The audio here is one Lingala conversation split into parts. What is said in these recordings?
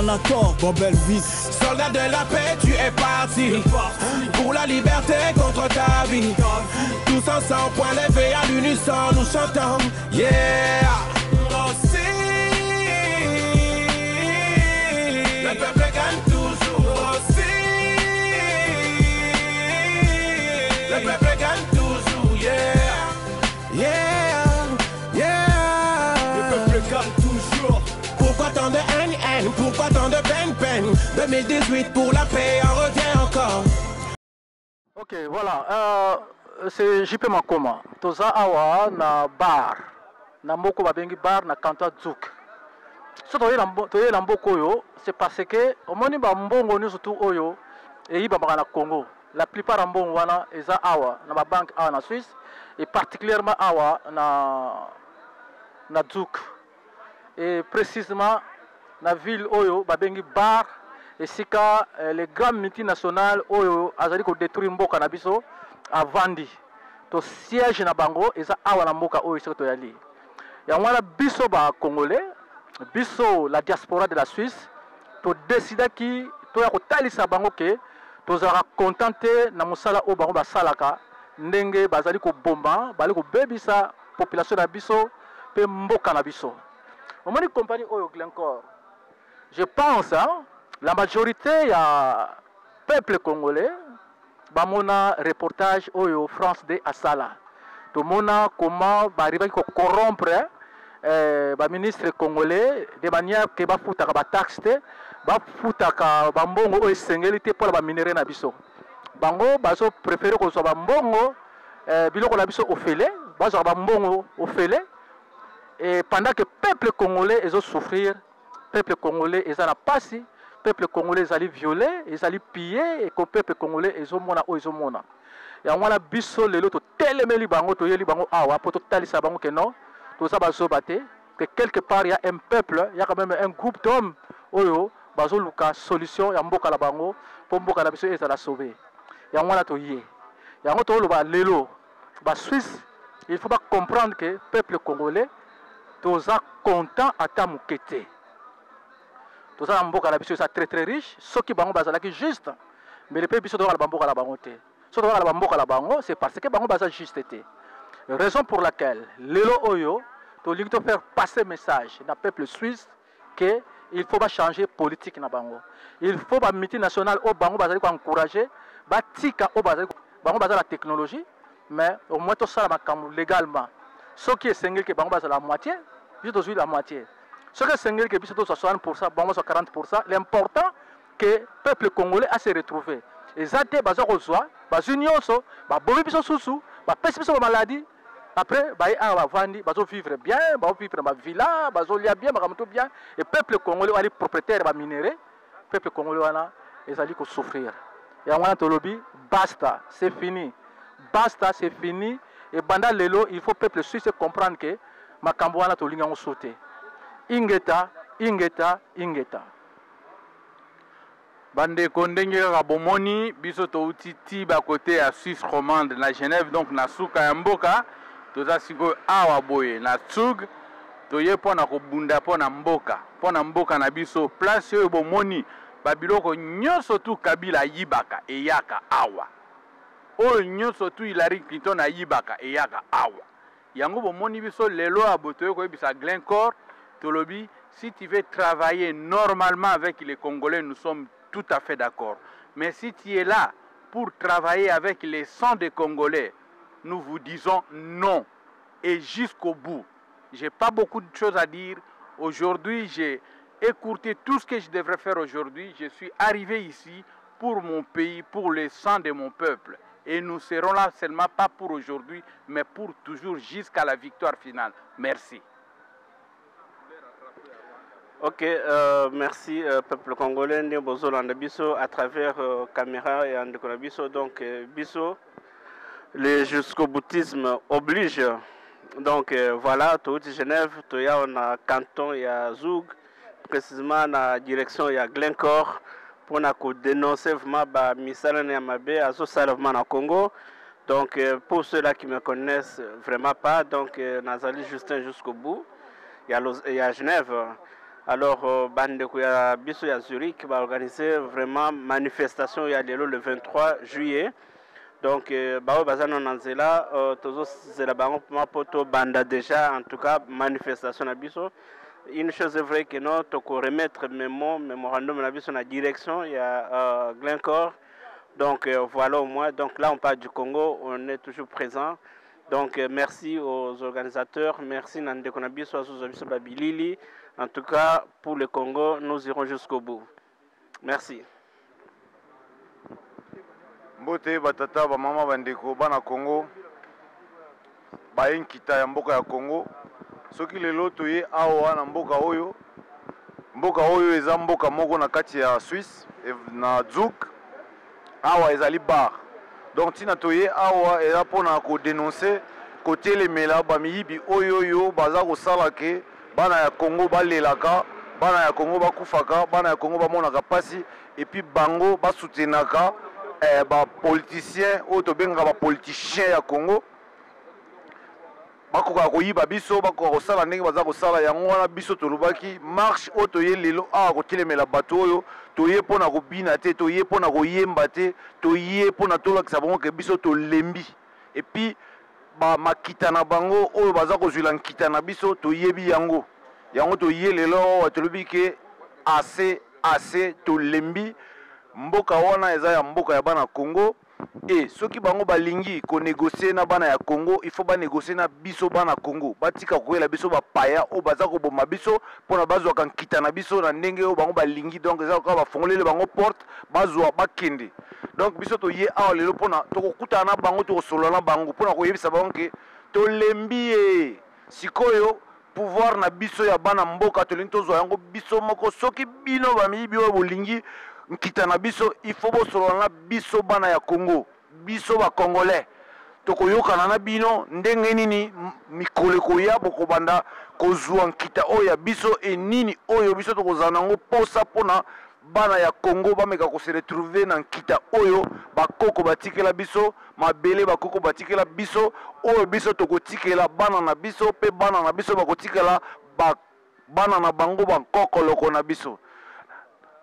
en accord, bon belle vie. Soldat de la paix, tu es parti pour la liberté contre ta vie. Tous ensemble, point levé à l'unisson, nous chantons, yeah. Aussi, le peuple gagne toujours. Aussi, le peuple gagne toujours, yeah. Yeah, yeah. Le peuple gagne toujours. Pourquoi tant de haine, pourquoi tant de peine 2018 pour la paix, on revient encore. Ok, voilà, c'est JP Makoma. Toza awa na bar, na moko babengi bar na kanto Zouk. So toye na mboko oyo, c'est parce que omoni ba mbongo ni surtout oyo et iba na Congo. La plupart ya mbongo wana eza awa na ba banque awa na Suisse et particulièrement awa na Zouk. Et précisément na ville oyo babengi bar esika les grandes multinationales oyo azali ko détruire mboka na biso avandi to siège na bango eza awa na mboka oyo esika to yali ya wana biso ba congolais biso la diaspora de la Suisse to décida ki to ya ko talisa bango ke to zara contenté na musala o bango basalaka ndenge bazali ko bomba bali ko bebisa population na biso pe mboka na biso. Omoni compagnie oyo Glencore, je pense la majorité ya peuple congolais bamona reportage oyo France de Asala to mona comment ba arriver ko corrompre ba ministre congolais de manière que ba futaka ba taxe ba futaka ba mbongo oyo sengeli te pour ba minerai na biso bango bazo préférer ko so ba mbongo biloko na biso ofele bazo ba mbongo ofele. Et pendant que le peuple congolais est souffrir, le peuple congolais est à passer, le peuple congolais est violé, est pillé, et que le peuple congolais est mona o mona. Et on a biso le lot telemeli bango to yeli bango awa pour totaler ça bango que non, tout ça bazo baté que quelque part il y a un peuple, il y a quand même un groupe d'hommes oyo bazo luka solution ya mboka la bango pour mboka la biso est la sauver. Et on a to yé. Et on a to lo ba lelo ba Suisse, il faut pas comprendre que le peuple congolais toza content ata mukete toza na mboka la biso eza très très riche soki bango bazalaki juste mais le peuple biso toza na mboka la bango te so toza na mboka la bango c'est parce que bango baza juste te raison pour laquelle lelo oyo tolingi to faire passer message na peuple suisse que il faut pas changer politique na bango il faut ba multinational o bango bazali ko encourager batika o bazali bango bazali la technologie mais au moins to sala makambo légalement. Ce qui est single que bango basa la moitié, juste aujourd'hui la moitié. Ce qui est single que biso 60%, bango 40%, l'important que le peuple congolais a se retrouvé. Et ça te baza kozwa, bazu nyonso, ba bobi biso susu, ba pesi biso maladie. Après ba a vandi, bazo vivre bien, bazo vivre ma villa, bazo lia bien, bakamuto bien et peuple congolais ali propriétaire ba minerai, peuple congolais wana ezali ko souffrir. Et on a tolobi basta, c'est fini. Basta, c'est fini. Et pendant lelo, il faut peuple suisse comprendre que makambo wana tolinga ngo sauter. Ingeta. Bande kondenge ka bomoni biso to utiti ba côté à Suisse romande na Genève donc na suka ya mboka toza siko awa boye na Tsug toye pona ko bunda pona mboka na biso place yo bomoni ba biloko nyonso tu Kabila yibaka e yaka awa. Oyo nyonso tu Hillary Clinton ayibaka eyaka awa. Yango bomoni biso lelo abotoye ko bisa Glencore tolobi si tu veux travailler normalement avec les Congolais nous sommes tout à fait d'accord. Mais si tu es là pour travailler avec les sangs des Congolais, nous vous disons non et jusqu'au bout. J'ai pas beaucoup de choses à dire. Aujourd'hui, j'ai écourté tout ce que je devrais faire aujourd'hui. Je suis arrivé ici pour mon pays, pour les sangs de mon peuple. Et nous serons là seulement pas pour aujourd'hui, mais pour toujours jusqu'à la victoire finale. Merci. Ok, merci peuple congolais, Biso à travers caméra et Andekona Biso. Donc Biso, le jusqu'au boutisme oblige. Donc voilà, tout Genève, tout on a canton et à Zoug, précisément la direction il y a Glencore. Pour dénoncer vraiment bah misala na mabe azo salement na Congo. Donc pour ceux-là qui me connaissent vraiment pas, donc Nazali Justin jusqu'au bout. Il y a Genève. Alors bandeko ya biso ya Zurich va organiser vraiment manifestation ya lelo le 23 juillet. Donc bao bazana nanzela tozo zela bango mapoto banda déjà en tout cas manifestation na biso. Une chose est vraie que non to remettre mémorandum na biso na direction ya Glencore. Donc voilà au moins. Donc là on parle du Congo, on est toujours présent. Donc merci aux organisateurs, merci Nande Konabiso, Azuzabiso Babilili. En tout cas pour le Congo, nous irons jusqu'au bout. Merci. Mbote batata ba mama bandeko bana Congo bayenkita ya mboka ya Congo soki lelo toye awa na mboka oyo eza mboka moko na kati ya Suisse na Zug awa ezali bar donc tina toye awa eza pona ko dénoncer côté les mela ba miyibi oyo baza ko sala ke bana ya Congo balelaka bana ya Congo bakufaka bana ya Congo bamonaka pasi et puis bango basoutenaka ba politicien o to benga ba politicien ya Congo bakoka koyiba biso bakoka kosala ndenge baza kosala yango wana biso tolobaki marche o toye lelo awa kotelemela bato oyo toye pona kobina te toye pona koyemba te toye pona tolakisa bango ke biso tolembi et puis ba makita na bango oyo baza kozwila nkita na biso toyebi yango toye lelo tolobi ke assez tolembi mboka wana eza ya mboka ya bana Congo et soki bango balingi ko négocier na bana ya Congo il faut ba négocier na biso bana Congo batika koyela biso ba paya o baza ko boma biso pona bazwa kan kita na biso na ndenge o bango balingi donc eza ko ba fongolele bango porte bazwa bakende donc biso to ye awa lelo pona to kokuta na bango to solo na bango pona ko yebisa bango ke to lembi sikoyo pouvoir na biso ya bana mboka to linto zo yango biso moko soki bino ba mibi o bolingi nkita na biso il faut bosolo na biso bana ya Congo biso ba congolais tokoyokana na bino ndenge nini mikoleko ya bokobanda kozwa nkita oyo ya biso e nini oyo biso tokozana ngo posa pona bana ya Congo bameka ko se retrouver na nkita oyo bakoko batikela biso mabele bakoko batikela biso oyo biso tokotikela bana na biso pe bana na biso bakotikela bana na bango bakokoloko na biso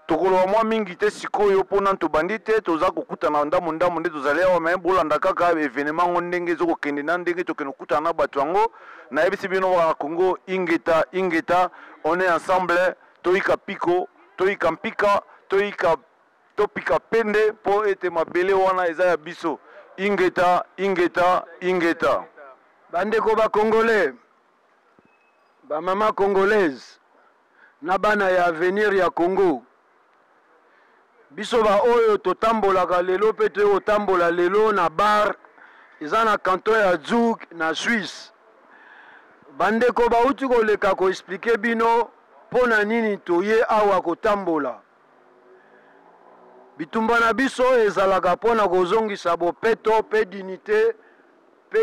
tokolowa mwa mingi te sikoyo pona tobandi te toza kokutana ndamu nde tozali awa me bolanda kaka événement ngo ndenge ezokokende na ndenge tokende kokutana na bato yango nayebisi bino na Congo ingeta on est ensemble toyika piko toyika mpika topika pende po ete mabele wana eza ya biso ingeta bandeko ba congolais ba mama congolaise na bana ya avenir ya Congo biso ba oyo totambolaka lelo pe to otambola lelo na bar eza na canton ya Zug na Suisse bandeko bauti koleka ko expliquer bino pona nini toye awa kotambola bitumba na biso ezalaka pona kozongisa bopeto pe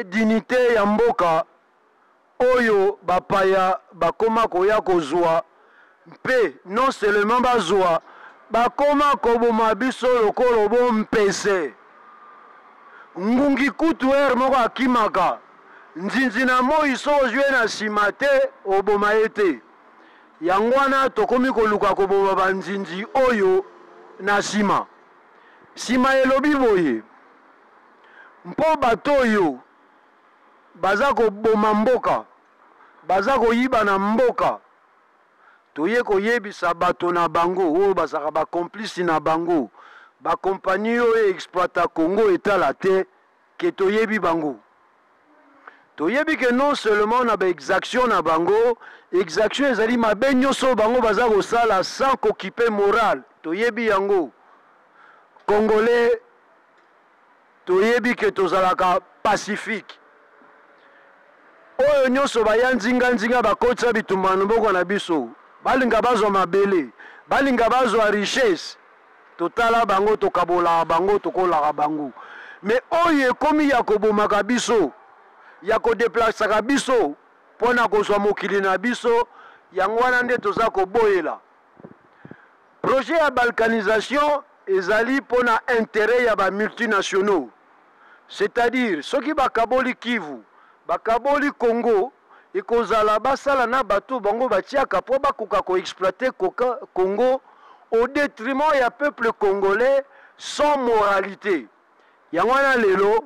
dignité ya mboka oyo bapaya bakoma koya kozwa mpe non seulement bazwa bakoma koboma biso lokolo bo mpese ngungi kutu moko akimaka nzinzi na moi so ozwe na nsima te oboma ye te yango wana tokomi koluka koboma banzinzi oyo na nsima elobi boye mpo bato oyo baza koboma mboka baza koyiba na mboka toye koyebisa bato na bango oyo bazaka bakomplisi na bango bakompani oyo exploita Congo etala te ke toyebi bango toyebi ke non seulement na baexaction na bango exaction ezali mabe nyonso bango baza kosala sans kokipe moral toyebi yango congolais toyebi ke tozalaka pacifique oyo nyonso baya nzinga bakotisa bitumba na mboka na biso balinga bazwa mabele balinga bazwa richesse totala bango tokabolaka bango tokolaka bango mais oyo ekomi ya kobomaka biso ya kodeplasaka biso mpona kozwa mokili na biso yango wana nde toza koboyela projet ya balkanisation ezali mpona intérêt ya bamultinationaux c'est-à-dire soki bakaboli Kivu bakaboli Congo ekozala basala na bato bango batiaka po bakoka koexploite Congo au détriment ya peuple congolais sans moralité. Yango wana lelo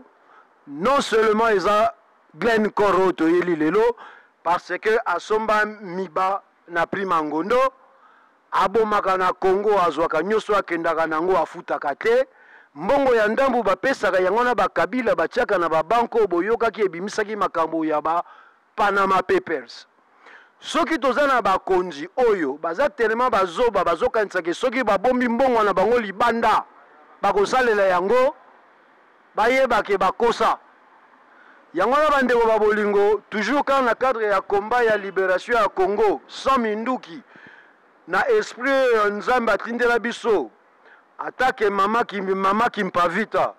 non seulement eza Glen Koro toyeli lelo parce que asomba miba na prima ngondo abomaka na Congo azwaka nyonso akendaka nango afutaka te mbongo ya ndambu bapesaka yango na bakabila batiaka na babanko boyokaki ebimisaki makambo ya ba Panama Papers. Soki toza na bakonzi oyo baza telema bazoba bazokanisaka soki babombi mbongo na bango libanda bakosalela yango bayebake bakosa yango na bandeko babolingo toujours quand na cadre ya combat ya libération ya Congo sans minduki na esprit nzambe atindela biso atake mama kimpavita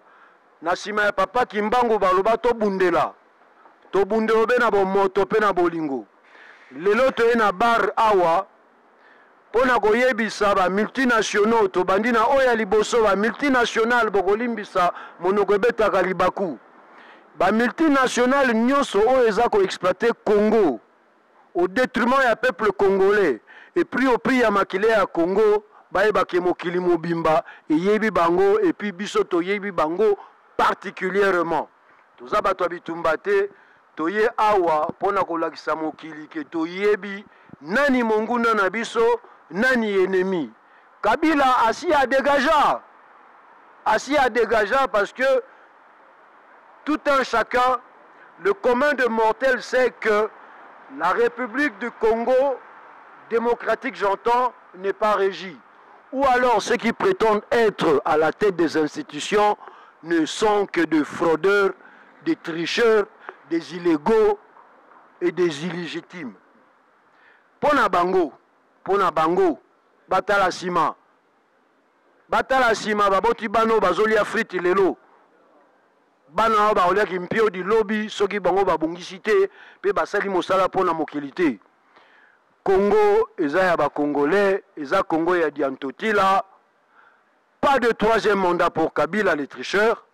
na sima ya papa kimbangu baloba tobundela be na bomoto pe na bolingo lelo toye na bar awa pona koyebisa ba multinationaux tobandi na oya liboso ba multinational bokolimbisa monoko ebetaka libaku ba multinational nyonso oyo eza koexploite Congo au détriment ya peuple congolais et puis au prix ya makile ya Congo bayebake mokili mobimba eyebi bango et puis biso toyebi bango particulièrement toza bato bitumba te toye awa pona kolakisa mokili ke toyebi nani monguna na biso nani ennemi. Kabila asi a dégagea parce que tout un chacun, le commun de mortels sait que la République du Congo démocratique, j'entends, n'est pas régie. Ou alors ceux qui prétendent être à la tête des institutions ne sont que des fraudeurs, des tricheurs, des illégaux et des illégitimes. Pona bango, batala sima, baboti bano bazoli afriti lelo, bana ba olia kimpio di lobby, soki bango babungisi te, pe basali mosala pona mokilité. Congo, eza ya ba Congolais, eza Congo ya Diantotila, pas de troisième mandat pour Kabila les tricheurs,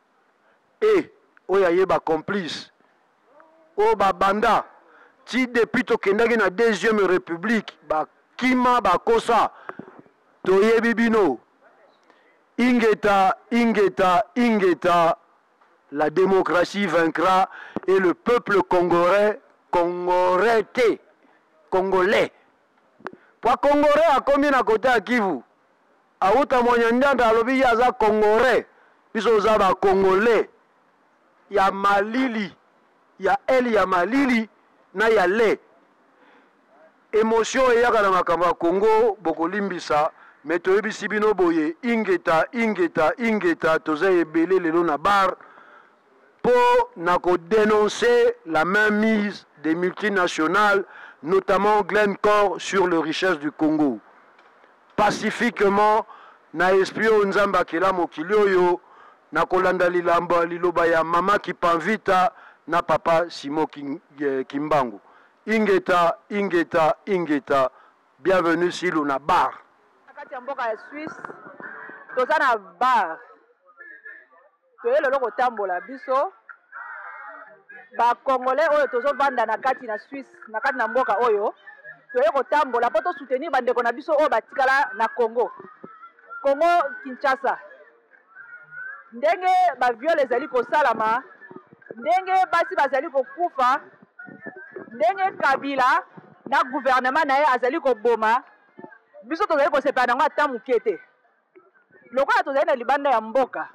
et oyaye ba complice, o ba banda, ti depuis tokendaki na deuxième république, ba kima ba kosa, toyebi bino, ingeta, la démocratie vaincra et le peuple congolais, congolais. Pour congolais a combien à côté à Kivu? A outa moyandanda alobi yaza congolais, biso zaba congolais. Ya malili, ya el ya malili, na ya le. Émotion eyaka na makambo ya Congo bokolimbisa, mais toyebisi bino boye ingeta toza ebele lelo na bar pour nako dénoncer la mainmise des multinationales, notamment Glencore, sur les richesses du Congo. Pacifiquement, na esprit nzamba kela mokili oyo na kolanda liloba ya mama Kipanvita na papa Simo Kimbangu. Ingeta, bienvenue Silou na bar. Kati ya mboka ya Suisse, toza na bar. Toye lelo kotambola biso. Ba Congolais oyo tozo vanda na kati na Suisse, na kati na mboka oyo. Toye kotambola po to soutenir bandeko na biso oyo batikala na Congo. Congo Kinshasa. Ndenge ba viole ezali kosalama, ndenge basi bazali kokufa, ndenge Kabila na gouvernement na ye azali koboma, biso tozali kosepana ngo ata muke te. Lokola tozali na libanda ya mboka,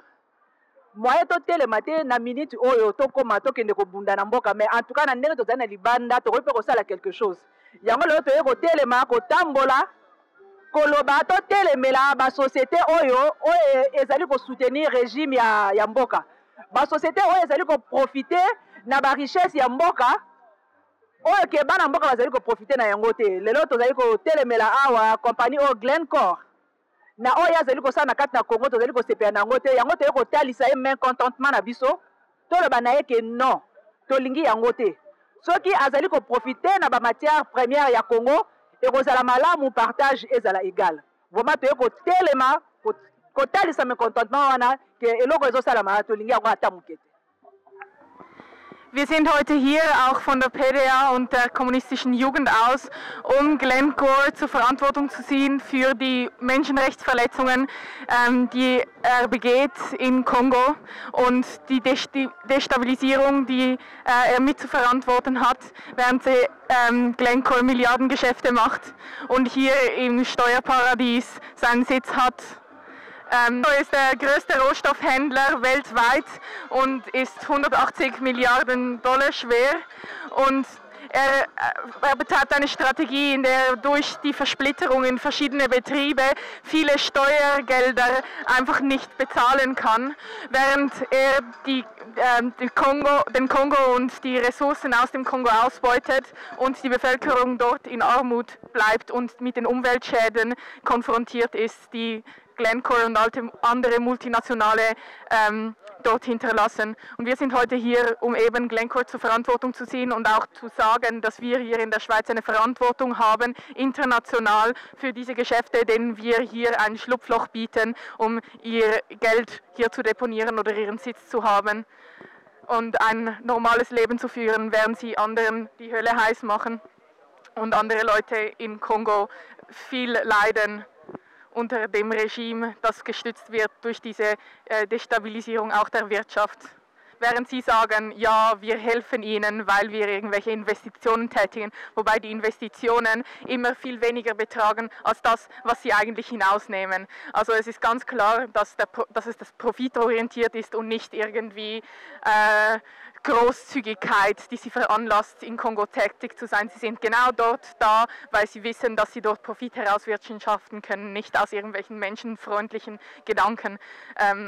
moye totelema te na minute oyo tokoma tokende kobunda na mboka, mais en tout cas na ndenge tozali na libanda tokoki mpe kosala quelque chose. Yango lelo toye kotelema kotambola koloba totelemela ba société oyo ezali ko soutenir régime ya mboka, ba société oyo ezali ko profiter na ba richesse ya mboka oyo ke bana mboka bazali ko profiter na yango te. Lelo tozali ko telemela awa compagnie o Glencore na oyo azali ko sa na kati na Congo, tozali ko sepela nango te. Yango toye ko talisa ye main contentement na biso toloba na ye ke non tolingi yango te. Soki azali ko profiter na ba matière première ya Congo et kozala malamu partage ezala égal. Vraiment toye ko telema ko talisa main contentement wana ke eloko ezosala ma tolingi yango ata mukete. Wir sind heute hier auch von der PDA und der kommunistischen Jugend aus, um Glencore zur Verantwortung zu ziehen für die Menschenrechtsverletzungen, die er begeht in Kongo und die Destabilisierung, die er mit zu verantworten hat, während Glencore Milliardengeschäfte macht und hier im Steuerparadies seinen Sitz hat. Er ist der größte Rohstoffhändler weltweit und ist 180 Milliarden Dollar schwer. Und er betreibt eine Strategie, in der er durch die Versplitterung in verschiedene Betriebe viele Steuergelder einfach nicht bezahlen kann, während er den Kongo und die Ressourcen aus dem Kongo ausbeutet und die Bevölkerung dort in Armut bleibt und mit den Umweltschäden konfrontiert ist, die Glencore und andere Multinationale dort hinterlassen. Und wir sind heute hier, um eben Glencore zur Verantwortung zu ziehen und auch zu sagen, dass wir hier in der Schweiz eine Verantwortung haben, international für diese Geschäfte, denen wir hier ein Schlupfloch bieten, um ihr Geld hier zu deponieren oder ihren Sitz zu haben und ein normales Leben zu führen, während sie anderen die Hölle heiß machen und andere Leute in Kongo viel leiden unter dem Regime, das gestützt wird durch diese Destabilisierung auch der Wirtschaft. Während sie sagen, ja, wir helfen ihnen, weil wir irgendwelche Investitionen tätigen, wobei die Investitionen immer viel weniger betragen als das, was sie eigentlich hinausnehmen. Also es ist ganz klar, dass es das profitorientiert ist und nicht irgendwie Großzügigkeit, die sie veranlasst, in Kongo tätig zu sein. Sie sind genau dort da, weil sie wissen, dass sie dort Profit herauswirtschaften können, nicht aus irgendwelchen menschenfreundlichen Gedanken.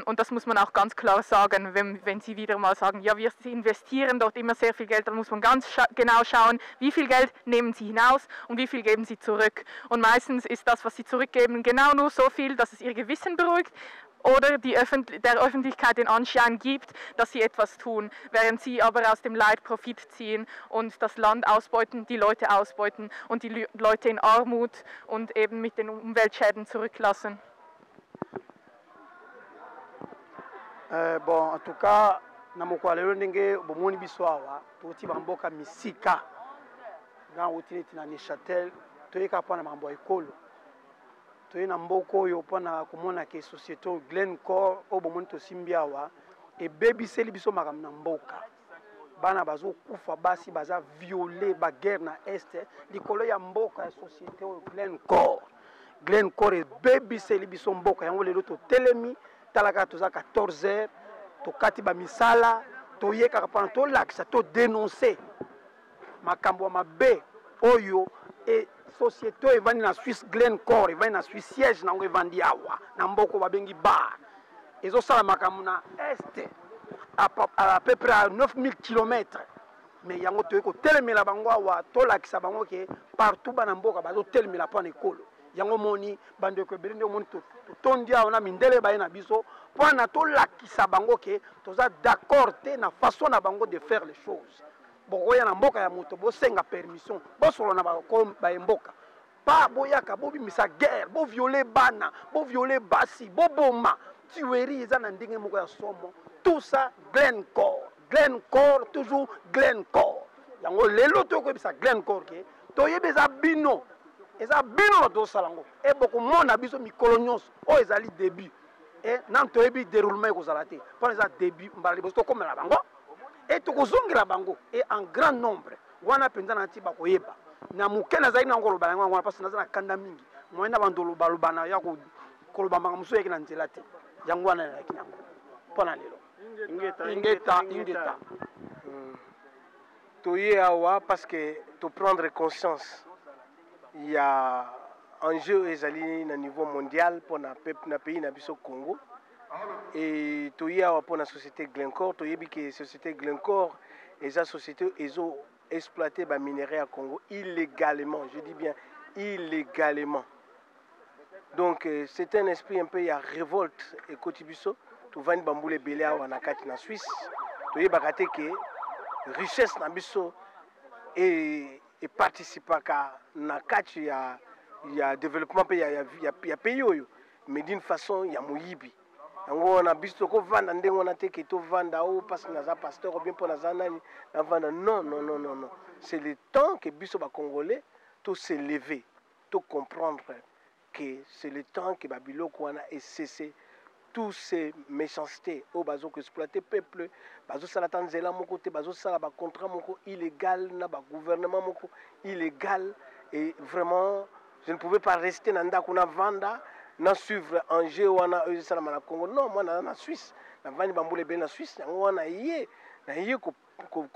Und das muss man auch ganz klar sagen, wenn sie wieder mal sagen, ja, wir investieren dort immer sehr viel Geld, dann muss man ganz genau schauen, wie viel Geld nehmen sie hinaus und wie viel geben sie zurück. Und meistens ist das, was sie zurückgeben, genau nur so viel, dass es ihr Gewissen beruhigt, oder der Öffentlichkeit den Anschein gibt, dass sie etwas tun, während sie aber aus dem Leid Profit ziehen und das Land ausbeuten, die Leute ausbeuten und die Leute in Armut und eben mit den Umweltschäden zurücklassen. Bon, en tout cas, na mokolo lelo ndenge bomoni biso awa toti bamboka misika nga oti neti na Neuchâtel toyeka mpona makambo ya ekolo toye na mboka oyo mpona komona ke société Glencore oyo bomoni tosimbi awa ebebiseli biso makambo na mboka bana bazokufa basi baza viole baguerre na este likolo ya mboka ya société oyo Glencore ebebiseli biso mboka yango lelo totelemi talaka toza 14h tokati bamisala toyekaka mpona tolakisa todénonce makambo ya mabe oyo société oyo evandi na Suisse Glencore evandi na Suisse siège nango evandi awa na mboka babengi bar ezosala makambo na este à peu près à 9000 km mais yango toye kotelemela bango awa tolakisa bango ke partout bana mboka bazotelemela mpona ekolo yango moni bandeko ebele nde omoni totondi awa na mindele baye na biso mpona tolakisa bango ke toza d'accord te na façon na bango de faire les choses bokoya na mboka ya moto bosenga permission bosolo na baye mboka pa boyaka bobimisa guerre boviole bana boviole basi boboma tuerie eza na ndenge moko ya somo tout ça Glencore toujours Glencore yango lelo tokoyebisa Glencore ke toyebi eza bino na tosala yango e bokomona biso mikolo nyonso oyo ezali début e nano toyebi déroulement ekozala te mpona eza début mbala liboso tokomela bango e tokozongela bango e en grand nombre wana mpenza na ti bakoyeba na moke nazali nango koloba yango wana mpasi naza na kanda mingi moye na bandolo balobana ya koloba makambo mosusu eyeki na nzela te yango wana nayaki nango mpona lelo ingeta toye awa parce que to prendre conscience il y a enjeu ezali na niveau mondial pour na pays na biso Congo et toye awa pour na société Glencore toyebi que société Glencore eza société ezo exploiter ba minerais à Congo illégalement, je dis bien illégalement. Donc c'est un esprit un peu ya révolte et kotibiso to vani bamboule belé awa na kati na Suisse toyeba kate que richesse na biso et participaka na kati ya développement pe ya pays oyo mais d'une façon ya moyibi yango wana biso tokovanda ndenge wana te ke tovanda o parce que naza pasteur ou bien mpo naza nani navanda non non non non non c'est le temps que biso bacongolais to se lever to comprendre que c'est le temps que babiloko wana cessé tous ces méchancetés au bazo que exploiter peuple bazo sala tanzela moko te bazo sala ba contrat moko illégal na ba gouvernement moko illégal et vraiment je ne pouvais pas rester dans ndako na vanda na suivre Angers wana sala na Congo non moi na Suisse na vandi bambule be na Suisse yango wana na yé ko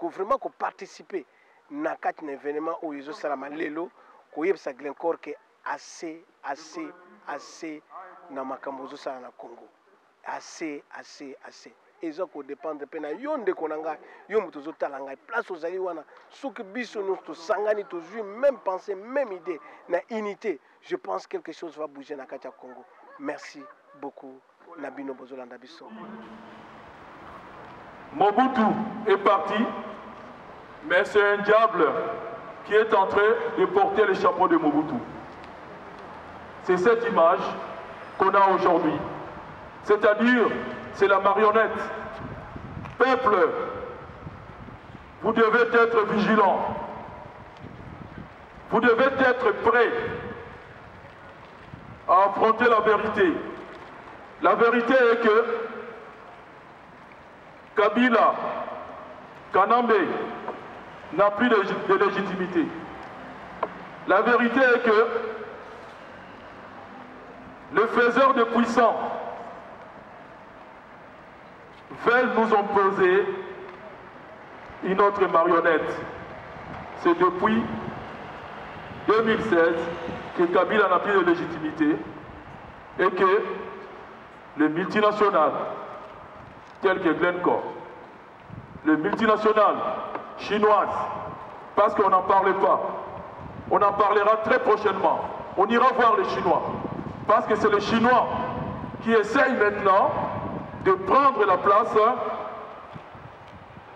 vraiment ko participer na kati na événement où ils sala malelo ko yebsa Glencore que assez na makambo zo sala na Congo assez eza ko dépendre pe na yo ndeko na ngai yo mutu zotala ngai place ozali wana soki biso nous tosangani tozwi même pensée même idée na unité je pense que quelque chose va bouger na kati ya Congo. Merci beaucoup Nabino Bozolanda biso. Mobutu est parti, mais c'est un diable qui est en train de porter le chapeau de Mobutu. C'est cette image qu'on a aujourd'hui. C'est-à-dire, c'est la marionnette. Peuple, vous devez être vigilants. Vous devez être prêts à affronter la vérité. La vérité est que Kabila, Kanambe n'a plus de légitimité. La vérité est que le faiseur de puissants veulent nous imposer une autre marionnette. C'est depuis 2016 que Kabila n'a plus de légitimité et que les multinationales telles que Glencore, les multinationales chinoises, parce qu'on n'en parlait pas, on en parlera très prochainement. On ira voir les Chinois, parce que c'est les Chinois qui essayent maintenant de prendre la place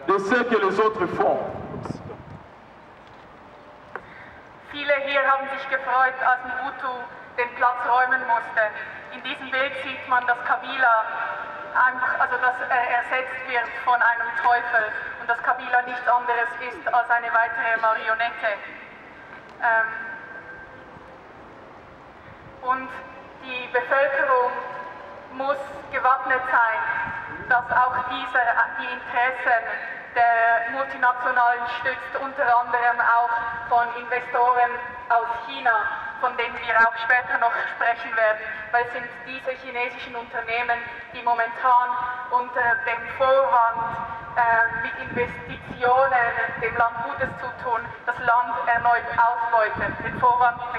de ce que les autres font. Viele hier haben sich gefreut, als Mobutu den Platz räumen musste. In diesem Bild sieht man, dass Kabila dass er ersetzt wird von einem Teufel und dass Kabila nichts anderes ist als eine weitere Marionette. Und die Bevölkerung muss gewappnet sein, dass auch die Interessen der Multinationalen stützt, unter anderem auch von Investoren aus China, von denen wir auch später noch sprechen werden, weil es sind diese chinesischen Unternehmen, die momentan unter dem Vorwand mit Investitionen dem Land Gutes zu tun, das Land erneut ausbeuten, den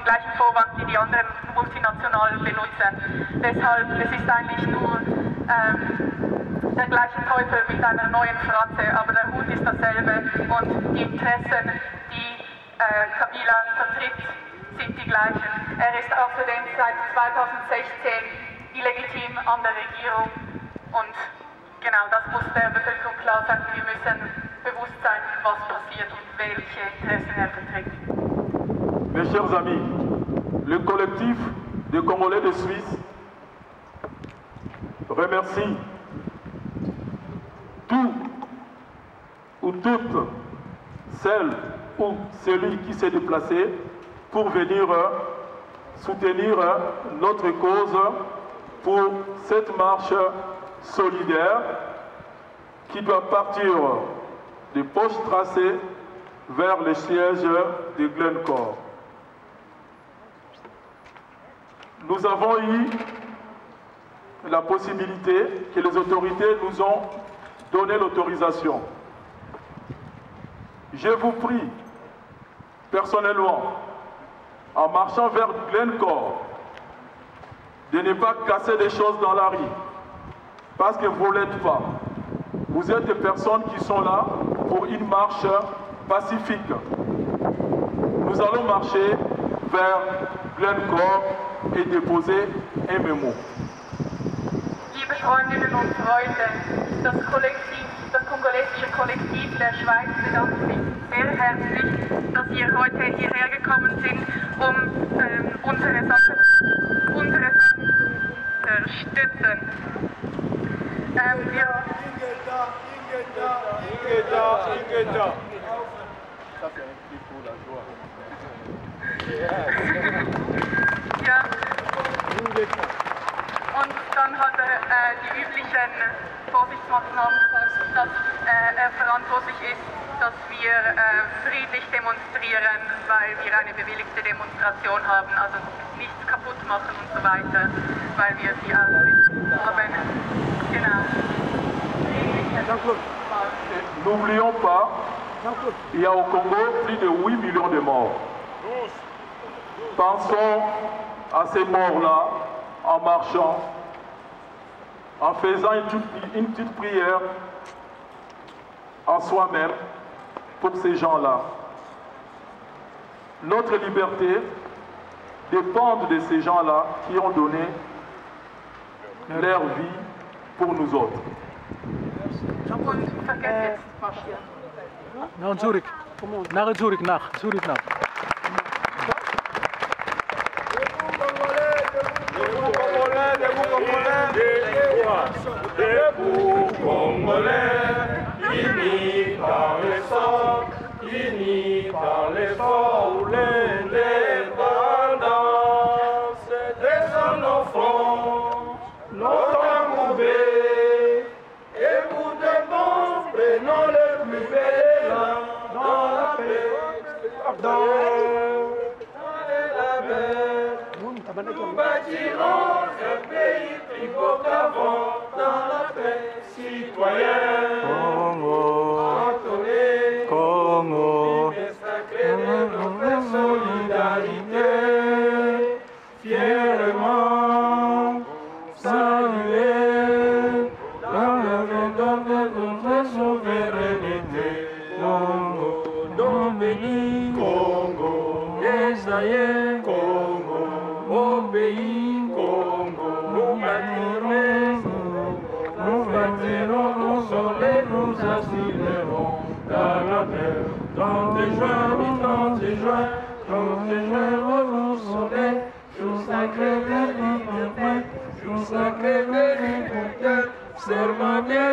gleichen Vorwand, die die anderen Multinationalen benutzen. Deshalb, es ist eigentlich nur der gleiche Teufel mit einer neuen Fratze, aber der Hut ist dasselbe und die Interessen, die Kabila vertritt, sind die gleichen. Er ist außerdem seit 2016 illegitim an der Regierung und genau das muss der Bevölkerung klar sein. Wir müssen bewusst sein, was passiert und welche Interessen er vertritt. Mes chers amis, le collectif des Congolais de Suisse remercie tout ou toutes celles ou celui qui s'est déplacé pour venir soutenir notre cause pour cette marche solidaire qui doit partir des poches tracées vers le siège de Glencore. Nous avons eu la possibilité que les autorités nous ont donné l'autorisation. Je vous prie, personnellement, en marchant vers Glencore, de ne pas casser des choses dans la rue, parce que vous ne l'êtes pas. Vous êtes des personnes qui sont là pour une marche pacifique. Nous allons marcher vers Glencore et déposer un mémo. Liebe Freundinnen und Freunde, das kongolesische Kollektiv der Schweiz bedankt sich sehr herzlich, dass ihr heute hierher gekommen sind, um unsere Sache zu unterstützen. Ja. Und dann hat er die üblichen Vorsichtsmaßnahmen gefasst, dass er verantwortlich ist, dass wir friedlich demonstrieren, weil wir eine bewilligte Demonstration haben, also nichts kaputt machen und so weiter, weil wir die Ausrüstung haben. Genau. N'oublions pas, il y a au Congo plus de 8 millions de morts. Pensons à ces morts-là en marchant, en faisant une petite prière en soi-même pour ces gens-là. Notre liberté dépend de ces gens-là qui ont donné leur vie pour nous autres. Nach Zurich. Nach Zurich, nach. Zurich, nach. Debout Congolais, unis par les sorts, unis par l'effort, l'indépendance descend au front, notre amouré, et vous de bons, prenons le plus bel élan dans la paix, dans la paix. Nous bâtirons un pays plus beau qu'avant, dans la paix, citoyens. Congo, Antoné, Congo, lumière sacrée de notre solidarité, fièrement saluer dans le vent de notre souveraineté. Congo, non béni, Congo, Esaïe, Congo, obéis, Congo, nous bâtirons nos soleils, nous assurerons dans la paix. Dans tes joies, nous soleil, jour sacré de liberté, jour sacré de liberté, serment de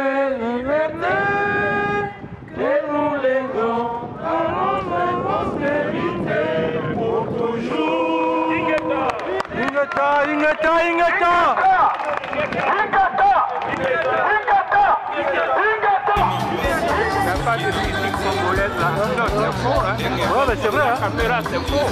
liberté, que nous léguons à notre postérité pour toujours. Ingeta, Ingeta, Ingeta. Il n'y a pas de musique congolaise là. Non, c'est faux, hein. Ouais, mais c'est vrai, hein. Caméra, c'est faux.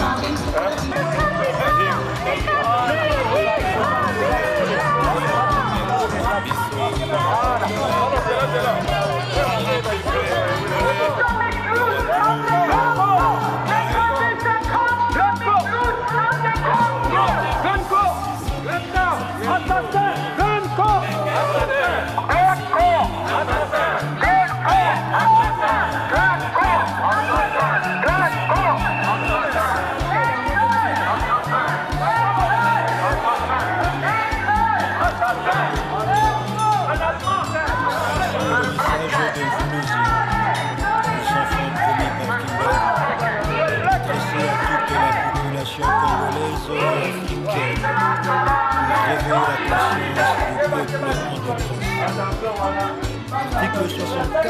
L'article 64 de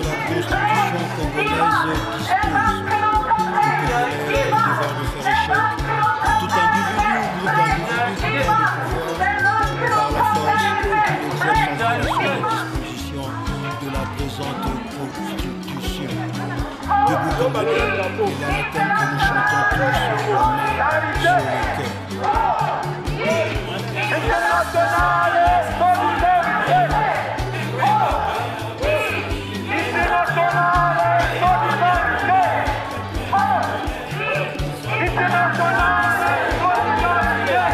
la Constitution congolaise dispose que le devoir de faire échec à tout individu ou groupe d'individus qui prend le pouvoir par la force et qui l'exerce en violation des dispositions de la présente Constitution. Debout Congolais est la thème que nous chantons tous sur le cœur. Internationale solidarité. Internationale solidarité. Internationale solidarité.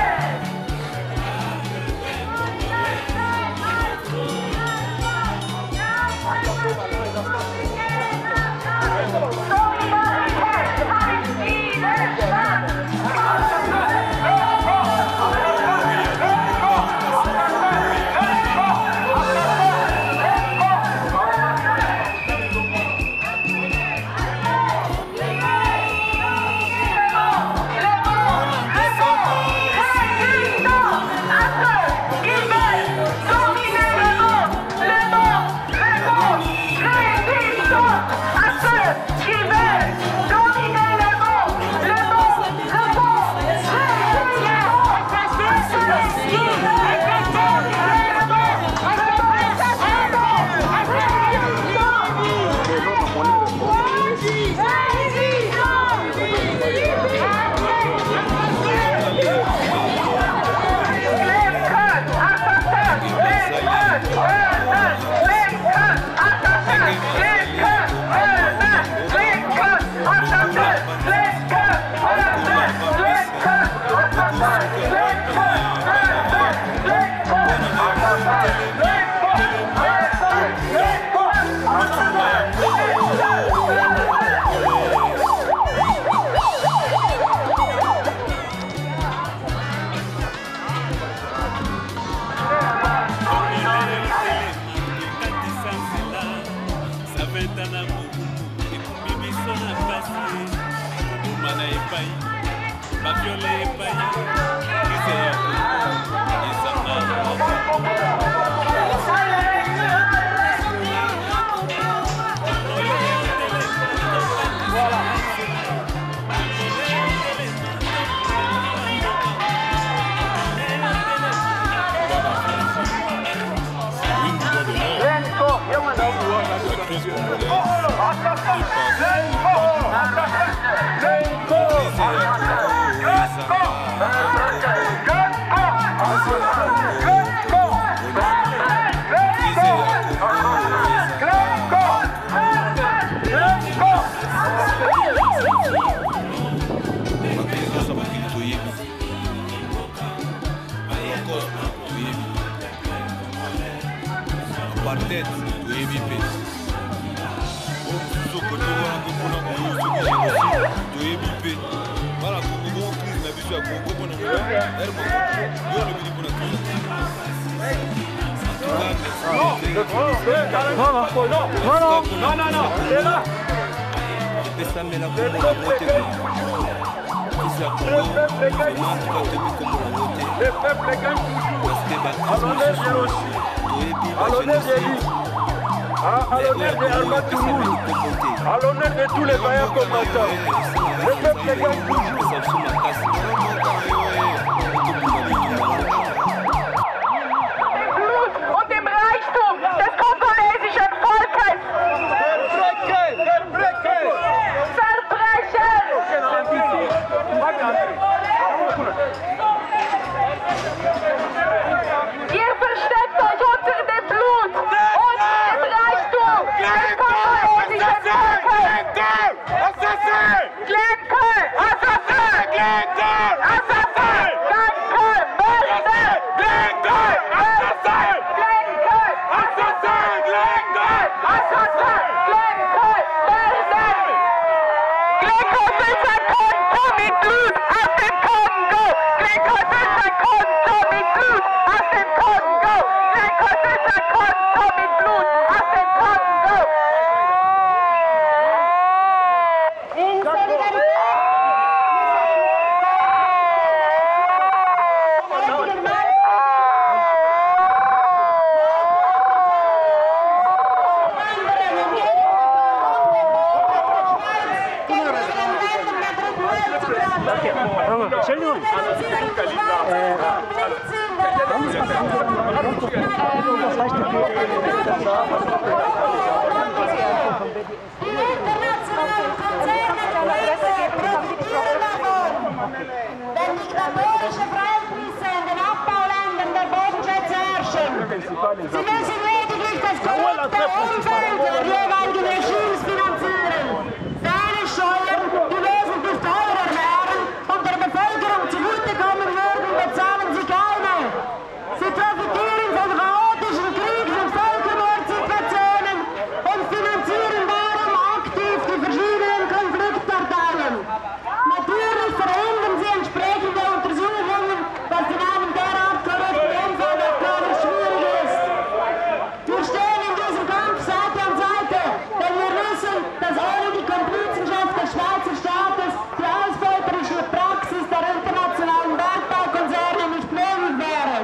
À l'honneur de tous les vaillants combattants, le peuple gagne toujours. Und dem Reichtum des kongolesischen Volkes Ihr versteckt euch unter dem Blut und dem Reichtum des kongolesischen Volkes. Glencore! Assassin! Glencore! Assassin! Glencore! Mörder! Glencore! Assassin! Glencore! Assassin! Glencore! Assassin! Glencore! Mörder! Glencore will sein Konto mit Blut aus dem Kongo! Glencore will sein Konto mit Blut aus dem Kongo! Glencore will sein Konto mit Blut aus dem Kongo! Wenn diktatorische Verhältnisse in den Abbauländern der Bodenschätze herrschen, sie müssen lediglich das korrupte Umfeld der jeweiligen Regimes finanzieren. Seine Steuern, die wesentlich teurer wären und der Bevölkerung zugutekommen würden, bezahlen sie keine. Sie profitieren von chaotischen Kriegs- und Völkermordsituationen und finanzieren darum aktiv die verschiedenen Konfliktparteien. Natürlich verhindern sie entsprechende Untersuchungen, was in einem derart korrupten Umfeld auch gar nicht schwierig ist. Wir stehen in diesem Kampf Seite an Seite, denn wir wissen, dass ohne die Komplizenschaft des Schweizer Staates die ausbeuterische Praxis der internationalen Bergbaukonzerne nicht möglich wäre.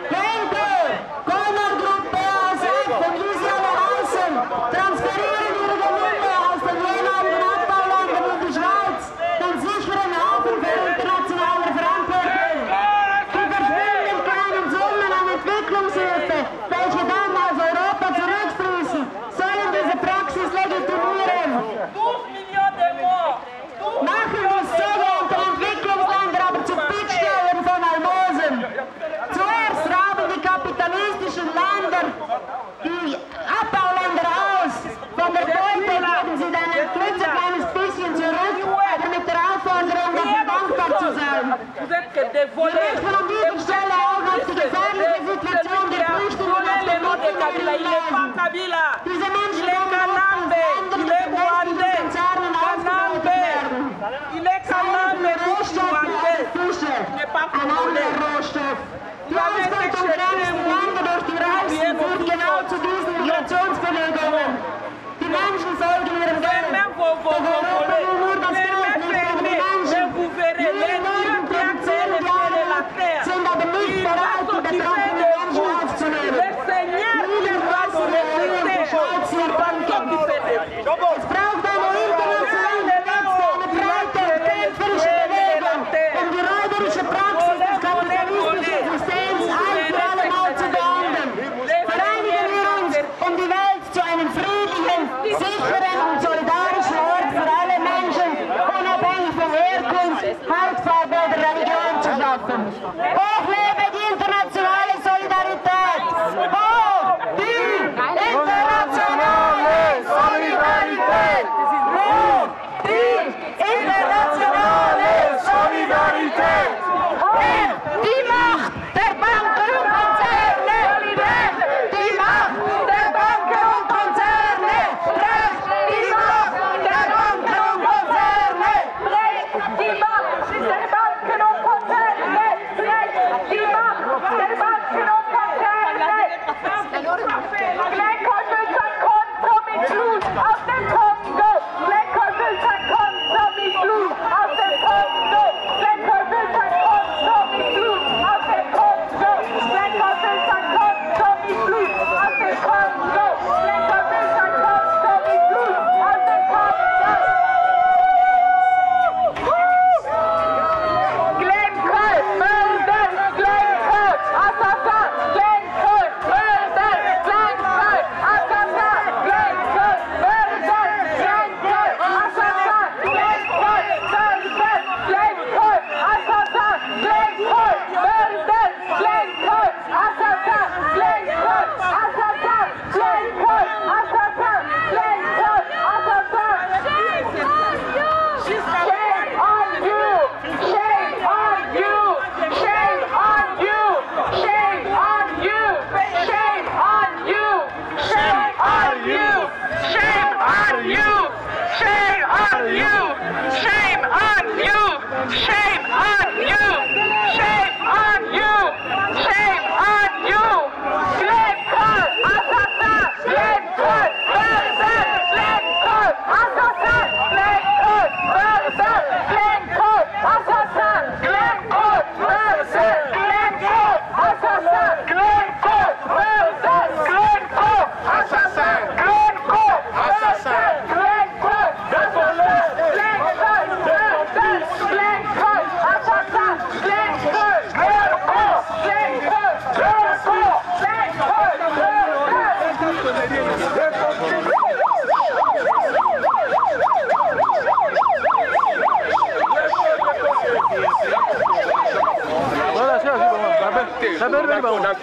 Glencore, Colmar-Gruppe, ASF und Louisiana Heißen transferieren ihre Gewinne aus den jeweiligen Abbauländern in die Schweiz, den sicheren Hafen für internationale Verantwortung. Die verschwindend kleinen Summen an Entwicklungshilfe, welche dann aus Europa zurückfließen, sollen diese Praxis legitimieren. Machen die sogenannten Entwicklungsländer aber zu Bittstellern von Almosen. Zuerst rauben die kapitalistischen Länder die Abbauländer aus. Von der Beute geben sie dann ein klitzekleines bisschen zurück, aber mit der Aufforderung, dafür dankbar zu sein. Wir möchten an dieser Stelle auch auf die gefährliche Situation der Flüchtlinge auf der Mittelmeer hinweisen. Diese Menschen kommen aus Ländern, die von westlichen Konzernen ausgebeutet werden. Rohstoff für Fische, ein anderer Rohstoff. Die Ausbeutung kleinster Länder durch die Reichsten führt genau zu diesen Migrationsbewegungen. Die Menschen folgen ihrem Geld. Doch Europa will nur das Geld, nicht aber die Menschen. Die enormen Produktionen, die alle sind aber nicht bereit, die betroffenen Menschen aufzunehmen. Niedergelassene Ehe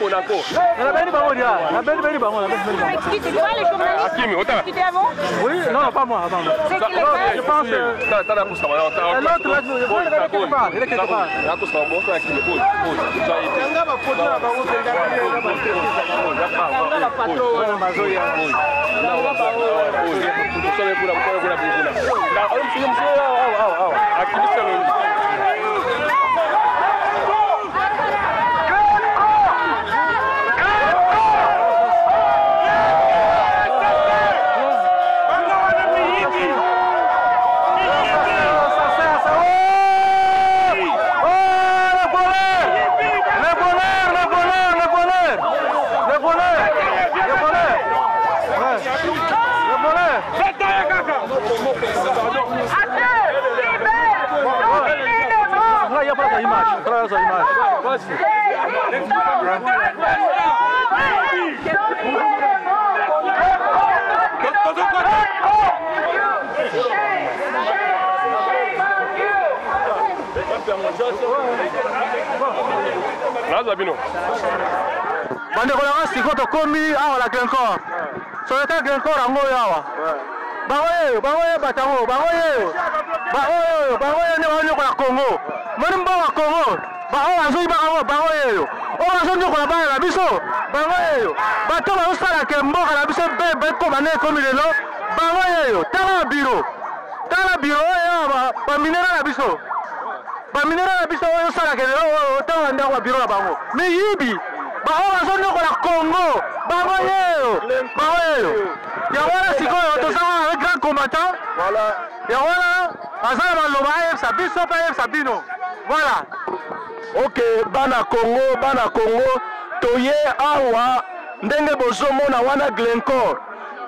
Monaco. Hakimi, C'était avant? Oui, non, pas moi. Attends. Je pense que. L'autre là, il est quelque part. Bandeko na siko to komi awa la Glencore. So eta Glencore ango yawa. Bangoye batango, bangoye ne wani ko la Congo. Moni mbawa Congo. Bawo azo iba bangoye. O azo ndiko la bana la biso. Bangoye. Bato ba usala ke mboka la biso be ko bane komi lelo. Bangoye. Tala biro ya ba minera la biso. Ba minera la biso o usala ke lelo tala ndako biro la bango. Mi yibi. Bawo azo ndiko la Congo. Bangoye. Ya wala sikoyo tozala avec grand combattant. Voilà. Ya wala azala maloba sabiso pa sabino. Voilà. Ok, bana Congo, toye awa ndenge bozomona wana Glencore.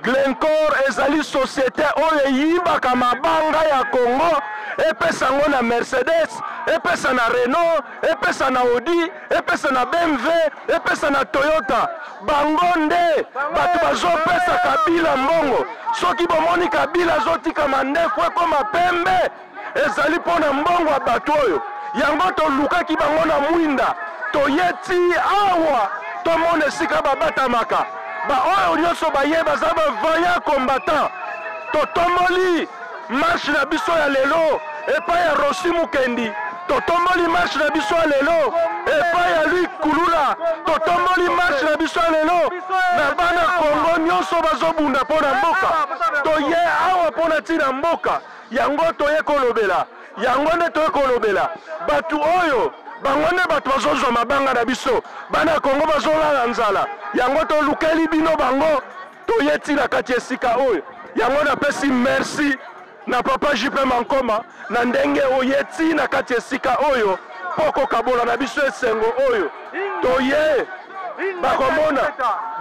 Glencore ezali société oyo yibaka mabanga ya Congo, epesa ngo na Mercedes, epesa na Renault, epesa na Audi, epesa na BMW, epesa na Toyota. Bango nde bato bazopesa Kabila mbongo. Soki bomoni Kabila zotika mandefu ekoma pembe, ezali pona mbongo ya bato oyo. Yango tolukaki bango na mwinda, toyeti awa tomona esika babatamaka. Oyo nyonso baye baza bavaya combattant. Totomoli marche na biso ya lelo epai ya Rossi Mukendi. Totomoli marche na biso ya lelo epai ya Louis Kulula. Totomoli marche na biso ya lelo na bana Congo nyonso bazobunda mpona mboka. Toye awa mpona ntina mboka. Yango toye kolobela. Yango nde toye kolobela. Batu oyo bango nde bato bazozwa mabanga na biso. Bana Congo bazolala nzala. Yango tolukeli bino bango toyeti na kati esika oyo. Yango napesi merci na papa Jupe Mankoma na ndenge oyeti na kati esika oyo poko kabola na biso esengo oyo. Toye bakomona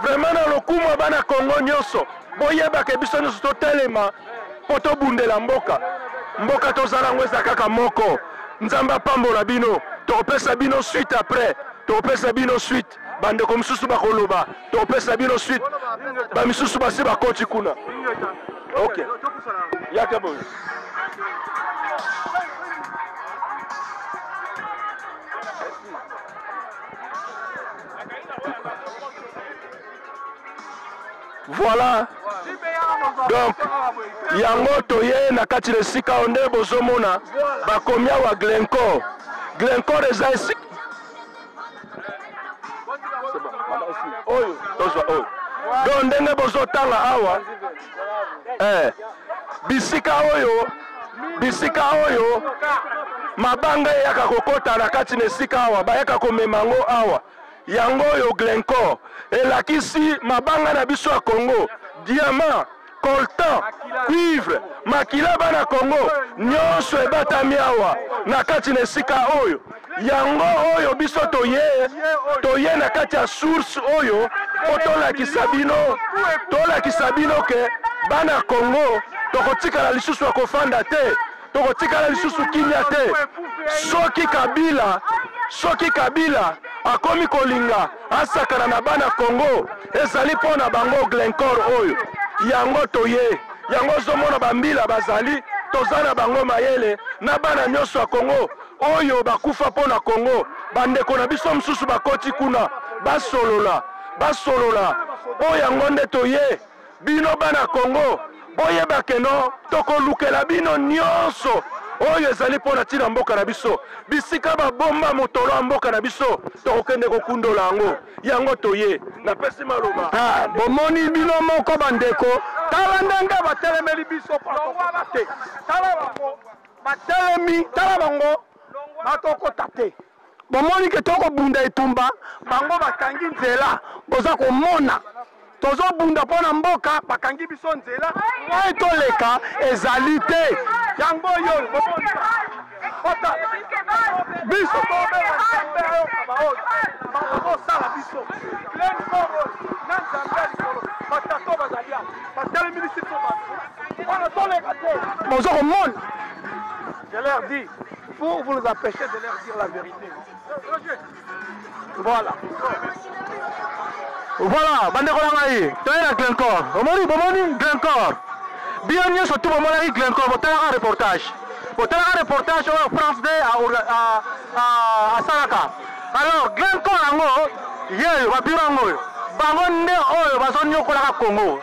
vraiment na lokumu bana Congo nyonso boyebaka biso nyonso totelema po tobundela mboka. Mboka tozala ngo eza kaka moko. Nzamba pambola bino, topesa bino suite après, topesa bino suite. Bande comme susu bakoloba, topesa bino suite. Ba misusu basi bakoti kuna. OK. Yakabo. Voilà. Donc, yango toye na kati le sika onde bozomona bakomia wa Glencore. Glencore eza esika. Oyo, tozwa oyo. Donc ndenge bozotanga awa. Bisika oyo mabanga yaka kokota na kati na esika awa, bayaka komemango awa. Yango oyo Glencore elakisi mabanga na biso ya Congo. Diamant, coltan, cuivre, makila bana Congo nyonso ebatami awa na kati na esika oyo. Yango oyo biso toye na kati ya source oyo tolakisa bino ke bana Congo tokotikala lisusu ya kofanda te, tokotikala lisusu kinya te. Soki Kabila akomi kolinga asakana na bana Congo ezali pona bango Glencore oyo. Yango toye, yango zomona bambila bazali tozana bango mayele na bana nyonso ya Congo oyo bakufa pona Congo. Bandeko na biso msusu bakoti kuna basolola oyo yango nde toye bino bana Congo boyeba keno tokolukela bino nyonso oyo ezali mpona ntina mboka na biso bisika babomba motolo ya mboka na biso tokokende kokundola yango toye napesi maloba bomoni bino moko bandeko tala ndenge batelemeli biso pakokota te tala bango batelemi tala bango batokota te bomoni ke tokobunda etumba bango bakangi nzela boza komona tozobunda mpona mboka bakangi biso nzela ngai toleka ezali te yango oyo ota biso tobela nzambe ayoka baoyo bakosala biso Glen Cor na nzambe ya likolo batato bazali awa batelemi biso bato wana toleka te boza komona je leur dis pour vous nous empêcher de leur dire la vérité voilà bandeko na ngai toye na Glen Cor bomoni Glen Cor bien nyonso tu bomonaki Glen Cor botalaka reportage oyo France 2 asalaka alors Glen Cor yango yeyo babiro yango oyo bango nde oyo bazonyokolaka Congo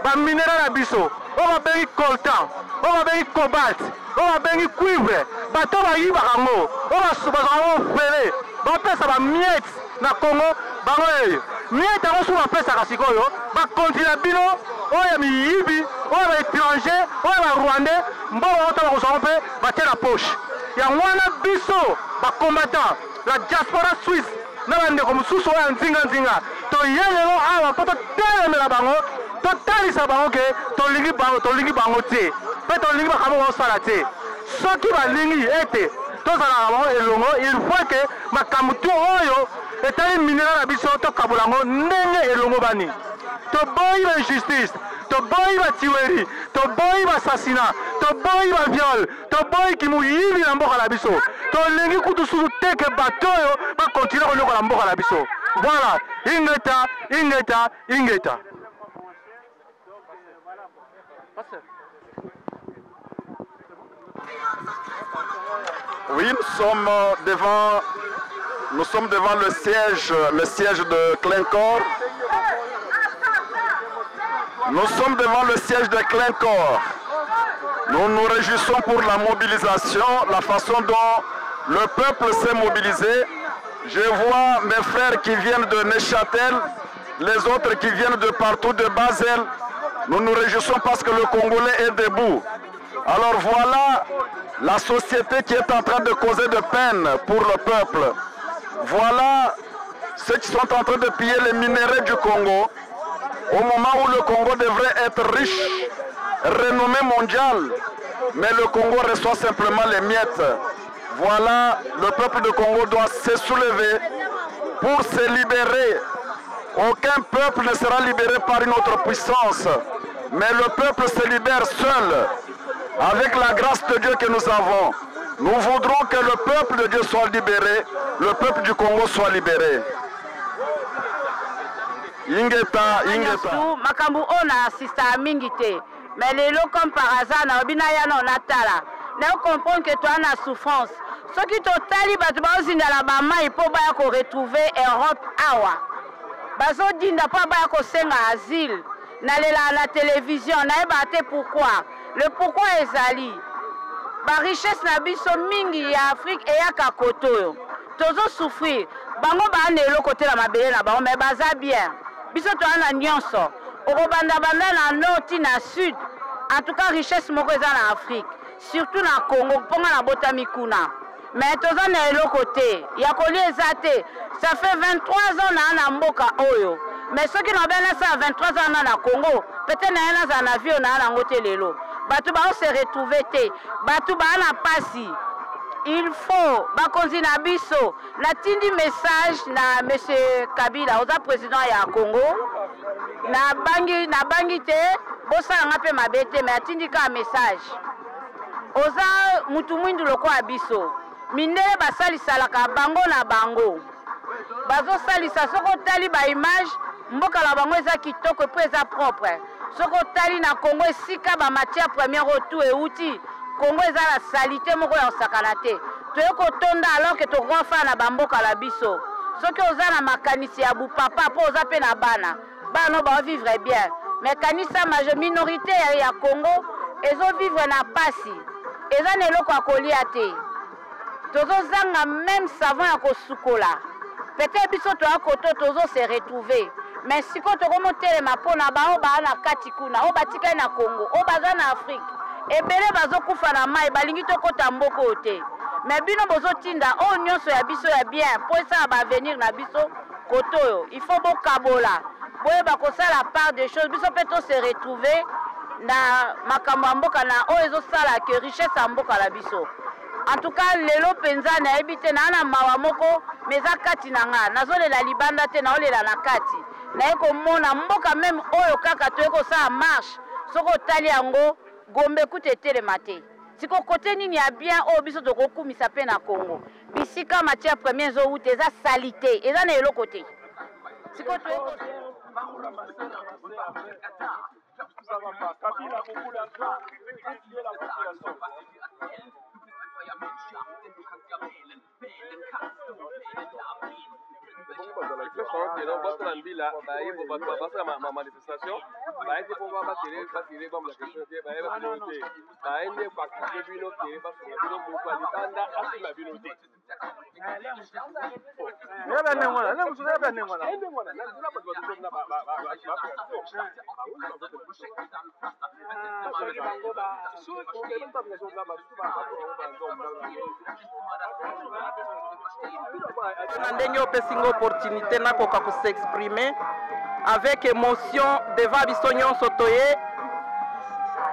baminera na biso oyo babengi coltan oyo babengi cobalt oyo babengi cuivre bato bayibaka yango oyo bazwaka fele bapesa bamiete na Congo bango eyo miete yango soki bapesaka sikoyo bakontina bino oyo ya miyibi oyo baétranger oyo barwandais mbongo otala kozwango mpe batie na poche yango wana biso bacombattant la diaspora suisse na bandeko mosusu oyo ya nzinga toye lelo awa mpo totelemela bango totalisa bango ke tolingi bango te mpe tolingi makambo baosala te soki balingi ete tozalaka bango elongo il faut ke makambo tu oyo etali minera na biso tokabola yango ndenge elongo bani toboyi bainjustice toboyi batiweri toboyi basasina toboyi baviole toboyi kimuyibi na mboka na biso tolingi kutu susu te ke bato oyo bakontinue konyokola mboka na biso voilà ingeta Oui, nous sommes devant le siège de Glen Cor. Nous sommes devant le siège de Glen Cor. Nous nous réjouissons pour la mobilisation, la façon dont le peuple s'est mobilisé. Je vois mes frères qui viennent de Neuchâtel, les autres qui viennent de partout, de Basel. Nous nous réjouissons parce que le Congolais est debout. Alors voilà la société qui est en train de causer de peine pour le peuple. Voilà ceux qui sont en train de piller les minéraux du Congo au moment où le Congo devrait être riche, renommé mondial, mais le Congo reçoit simplement les miettes. Voilà, le peuple de Congo doit se soulever pour se libérer. Aucun peuple ne sera libéré par une autre puissance, mais le peuple se libère seul. Avec la grâce de Dieu que nous avons, nous voudrons que le peuple de Dieu soit libéré, le peuple du Congo soit libéré. Ingeta. Makambu ona assista mingite, mais lelo comme par hasard na obina ya na natala. Na comprendre que toi na souffrance. Ce qui totali batu ba ozinda la bama il faut ba ko retrouver Europe awa. Bazo dinda pa ba ko senga asile. Na la télévision na ebate pourquoi. Le pourquoi ezali ba richesse na biso mingi ya Afrique et ya kakoto tozo souffrir bango ba ndelo côté la mabele na bango mais baza bien biso to ana nyonso okobanda banda na nord na sud en tout cas richesse moko eza na Afrique surtout na Congo ponga na botami kuna mais tozo na elo côté ya koli ezate ça fait 23 ans na mboka oyo mais ceux qui n'ont pas ça 23 ans na Congo peut-être na za na vie na ngote lelo batu ba se retrouver te batu ba na pasi il faut ba konzina biso na tindi message na monsieur Kabila oza président ya Congo na bangi te bosala ngape mabete mais atindi ka message oza mutu mwindu loko abiso mindele basali salaka bango na bango bazo salisa soko tali ba image mboka la bango eza kitoko pe eza propre soko tali na Congo esika ba matière première retour et outil Congo eza la salité moko ya sakana te toye ko tonda alors que to grand fa na bamboka la biso soki oza na makanisi ya bupapa mpo oza mpe na bana bavivre bien. Mais kanisa majeure minorité ya Congo ezovivre na pasi eza na eloko ya kolia te. Tozozanga même savon ya kosukola. Peut-être biso toya koto tozo se retrouver. Mais siko tokomotelema mpo na bao baa na kati kuna oyo batikali na Congo oyo baza na Afrique ebele bazokufa na mai balingi tokota mboka oyo te. Mais bino bozotinda oyo nyonso ya biso ya bien mpo esala baavenir na biso koto oyo il faut bokabola boyeba kosala part des choses biso mpe to se retrouver na makambo ya mboka na oyo ezosala ke richesse ya mboka na biso. En tout cas lelo penza nayebi te naa na mawa moko meza kati na nga nazolela libanda te naolela na kati naye komona mboka meme oyo kaka toye kosala marche soko otali yango Gombe kuta etelema te. Siko kote nini ya bien oyo biso tokokumisa mpe na Congo bisika matière première ezowuta eza salite eza na eloko te. Siko toye manifestation baye ko ba batire ba la question te baye ba communauté baye ne ba ka bino te ba so bino mo kwa libanda asi la bino te ya ba ne ngwana na musu ya ba ne ngwana ende ngwana na dula ba ba na ba ndenge opesi ngo opportunité nakoka s'exprimer avec émotion devant biso nyonso toye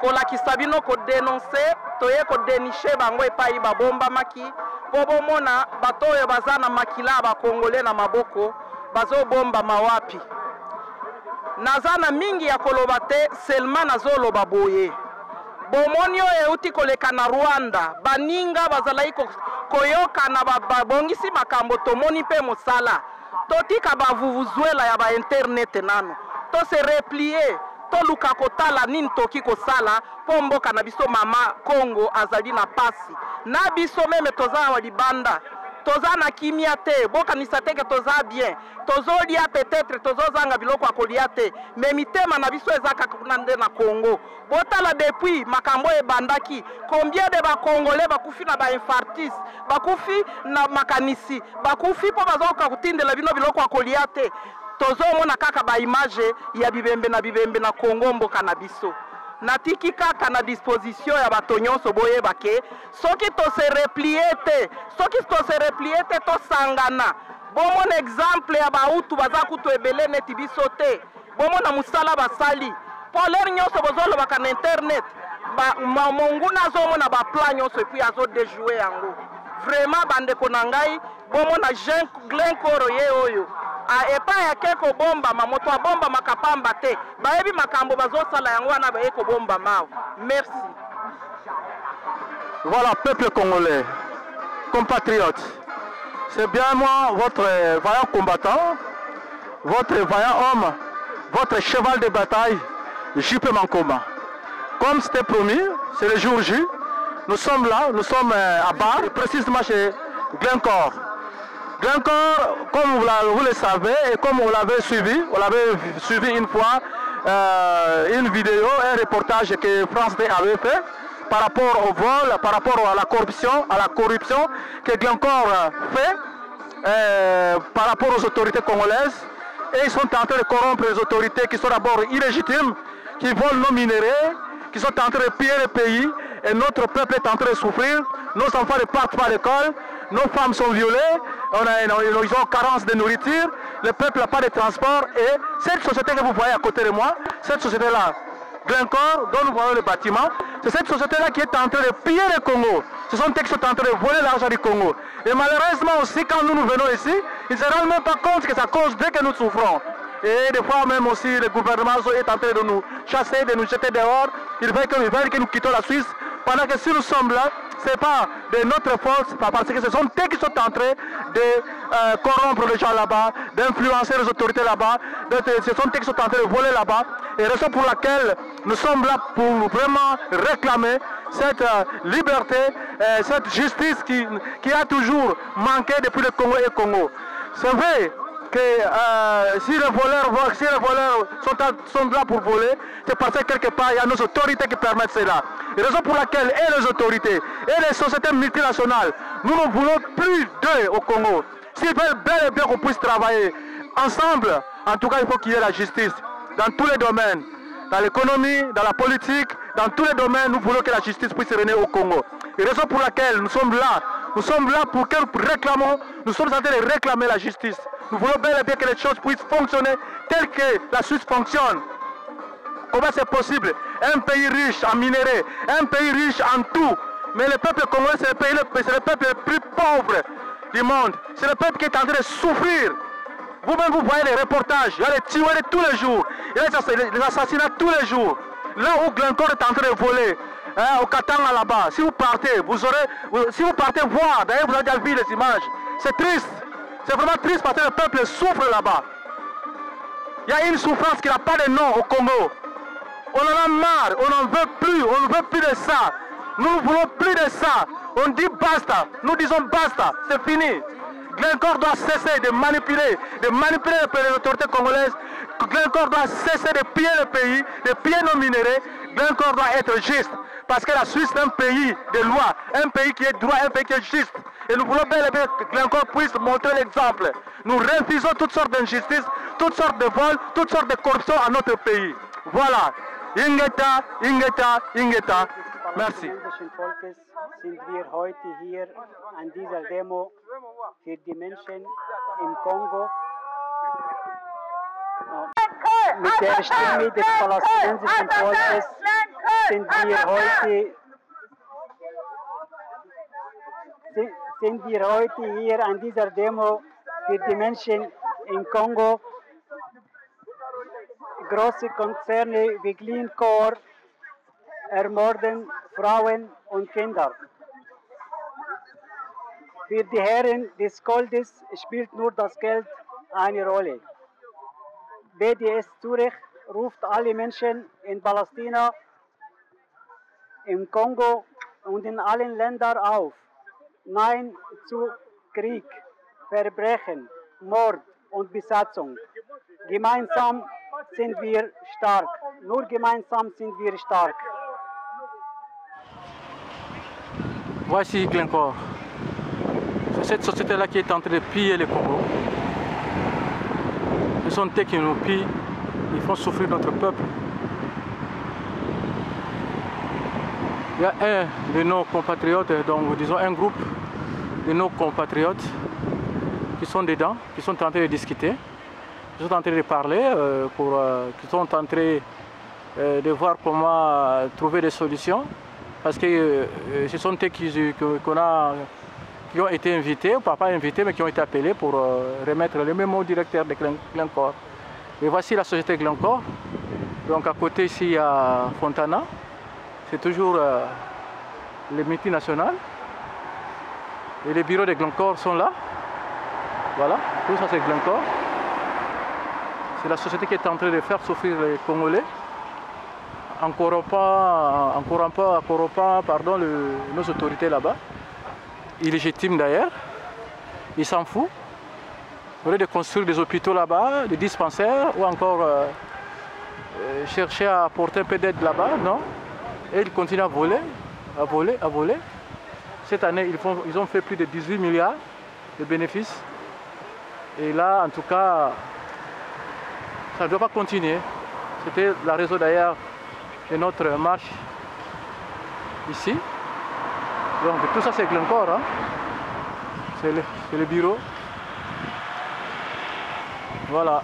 kolakisa bino kodénoncer toye kodéniche bango epai babombamaki mpo bomona bato oyo baza na makila ya bakongole na maboko bazobombama wapi. Naza na mingi ya koloba te seulement nazoloba boye bomoni oyo euti koleka na Rwanda baninga bazalaki koyoka na babongisi makambo tomoni mpe mosala totika bavuvuzwela ya ba internet nano to se replier toluka kotala nini toki kosala mpo mboka na biso mama Congo azali na pasi na biso meme toza wa libanda toza na kimia te bokanisa teke toza bien tozolia peut-être tozozanga biloko ya kolia te me mitema na biso ezaka kuna nde na Congo botala depuis makambo ebandaki combien de bakongole bakufi na bainfarctus bakufi na makanisi bakufi mpo bazoka kutindela bino biloko ya kolia te tozomona kaka baimage ya bibembe na Congo mboka na biso natiki kaka na disposition ya bato nyonso boyeba ke soki tose replier te tosangana bomona exemple ya bautu baza kutu ebele neti biso te bomona musala basali po lere nyonso bozolobaka na internet monguna azomona baplan nyonso epui azodejouer yango vraiment bandeko na ngai bomona Glencor ye oyo epai ake kobombama moto abombama kapamba te bayebi makambo bazosala yango wana baye kobombama. Merci. Voilà, peuple congolais, compatriotes, c'est bien moi, votre vaillant combattant, votre vaillant homme, votre cheval de bataille, J.P. Mankoma. Comme c'était promis, c'est le jour J, nous sommes là, nous sommes à Bar, précisément chez Glencor. Glencor, comme vous le savez et comme on l'avait suivi une fois, une vidéo, un reportage que France 2 avait fait par rapport au vol, par rapport à la corruption que Glencor fait par rapport aux autorités congolaises. Et ils sont en train de corrompre les autorités qui sont d'abord illégitimes, qui volent nos minéraux, qui sont en train de piller le pays, et notre peuple est en train de souffrir. Nos enfants ne partent pas à l'école, nos femmes sont violées, ils ont carence de nourriture, le peuple n'a pas de transport. Et cette société que vous voyez à côté de moi, cette société-là, Glencor, dont nous voyons le bâtiment, c'est cette société-là qui est en train de piller le Congo. Ce sont eux qui sont en train de voler l'argent du Congo. Et malheureusement aussi, quand nous venons ici, ils ne se rendent même pas compte que ça cause dès que nous souffrons. Et des fois même aussi, le gouvernement est en train de nous chasser, de nous jeter dehors. Ils veulent que nous quittions la Suisse. Pendant que si nous sommes là, ce n'est pas de notre force, parce que ce sont eux qui sont en train de corrompre les gens là-bas, d'influencer les autorités là-bas. Ce sont eux qui sont en train de voler là-bas. Et raison pour laquelle nous sommes là pour vraiment réclamer cette liberté, cette justice qui a toujours manqué depuis le Congo et le Congo. C'est vrai que si les voleurs sont là pour voler, c'est parce que quelque part il y a nos autorités qui permettent cela. Raison pour laquelle et les autorités et les sociétés multinationales, nous ne voulons plus d'eux au Congo. S'ils veulent bel et bien qu'on puisse travailler ensemble, en tout cas il faut qu'il y ait la justice dans tous les domaines. Dans l'économie, dans la politique, dans tous les domaines, nous voulons que la justice puisse régner au Congo. Et raison pour laquelle nous sommes là pour que nous réclamons, nous sommes en train de réclamer la justice. Nous voulons bel et bien que les choses puissent fonctionner telles que la Suisse fonctionne. Comment c'est possible? Un pays riche en minerais, un pays riche en tout, mais le peuple congolais c'est le peuple le plus pauvre du monde. C'est le peuple qui est en train de souffrir. Vous-même, vous voyez les reportages, il y a les tueries tous les jours, il y a les assassinats tous les jours. Là où Glencore est en train de voler, au Katanga là-bas, si vous partez voir, d'ailleurs vous avez déjà vu les images, c'est triste. C'est vraiment triste parce que le peuple souffre là-bas. Il y a une souffrance qui n'a pas de nom au Congo. On en a marre, on n'en veut plus, on ne veut plus de ça. Nous ne voulons plus de ça. On dit basta, nous disons basta, c'est fini. Glencore doit cesser de manipuler les autorités congolaises. Glencore doit cesser de piller le pays, de piller nos minéraux. Glencore doit être juste. Parce que la Suisse est un pays de loi, un pays qui est droit, un pays qui est juste. Et nous voulons bel et bien que Glencore puisse montrer l'exemple. Nous refusons toutes sortes d'injustices, toutes sortes de vols, toutes sortes de corruption à notre pays. Voilà. Ingeta, Ingeta, Ingeta. Merci. Sind wir heute hier an dieser Demo für die Menschen im Kongo mit der Stimme des palästinensischen Volkes sind wir heute hier an dieser Demo für die Menschen im Kongo. Große Konzerne wie Glencore ermorden Frauen und Kinder. Für die Herren des Goldes spielt nur das Geld eine Rolle. BDS Zürich ruft alle Menschen in Palästina, im Kongo und in allen Ländern auf. Nein zu Krieg, Verbrechen, Mord und Besatzung. Gemeinsam sind wir stark. Nur gemeinsam sind wir stark. Voici Glencore. C'est cette société-là qui est en train de piller le Congo. Ce sont eux qui nous pillent, ils font souffrir notre peuple. Il y a un de nos compatriotes, donc disons un groupe de nos compatriotes qui sont dedans, qui sont en train de discuter, qui sont en train de parler, qui sont en train de voir comment trouver des solutions. Parce que ce sont eux qui ont été invités, ou pas invités, mais qui ont été appelés pour remettre le mémo au directeur de Glencore. Et voici la société Glencore. Donc à côté ici, il y a Fontana. C'est toujours les multinationales. Et les bureaux de Glencore sont là. Voilà, tout ça c'est Glencore. C'est la société qui est en train de faire souffrir les Congolais. En corrompant nos autorités là-bas. Illégitime d'ailleurs. Ils s'en foutent. Au lieu de construire des hôpitaux là-bas, des dispensaires, ou encore chercher à apporter un peu d'aide là-bas, non. Et ils continuent à voler, à voler, à voler. Cette année, ils ont fait plus de 18 milliards de bénéfices. Et là, en tout cas, ça ne doit pas continuer. C'était la raison d'ailleurs de notre marche ici. Donc tout ça c'est Glencore, hein? C'est le bureau. Voilà.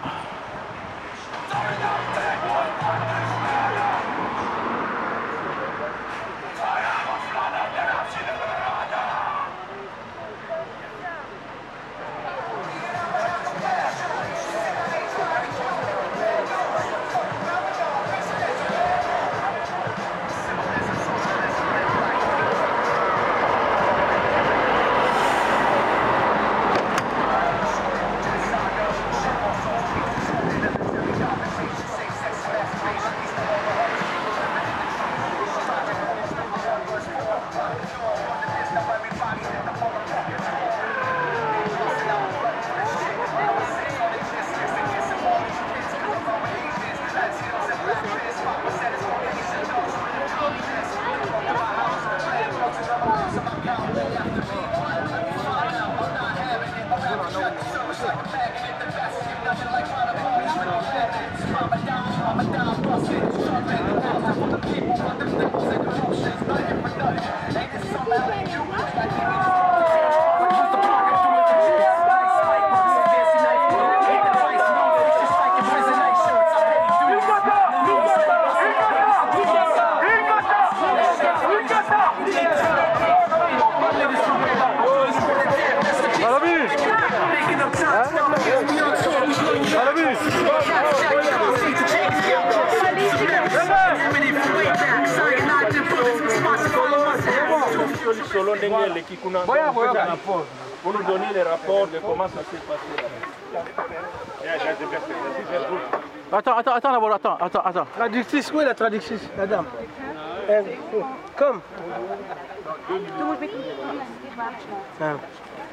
Ndengele Kikuna pour nous donner les rapports de comment ça s'est passé. Attends d'abord, attends. Traductrice, où est la traductrice, la dame? Comme.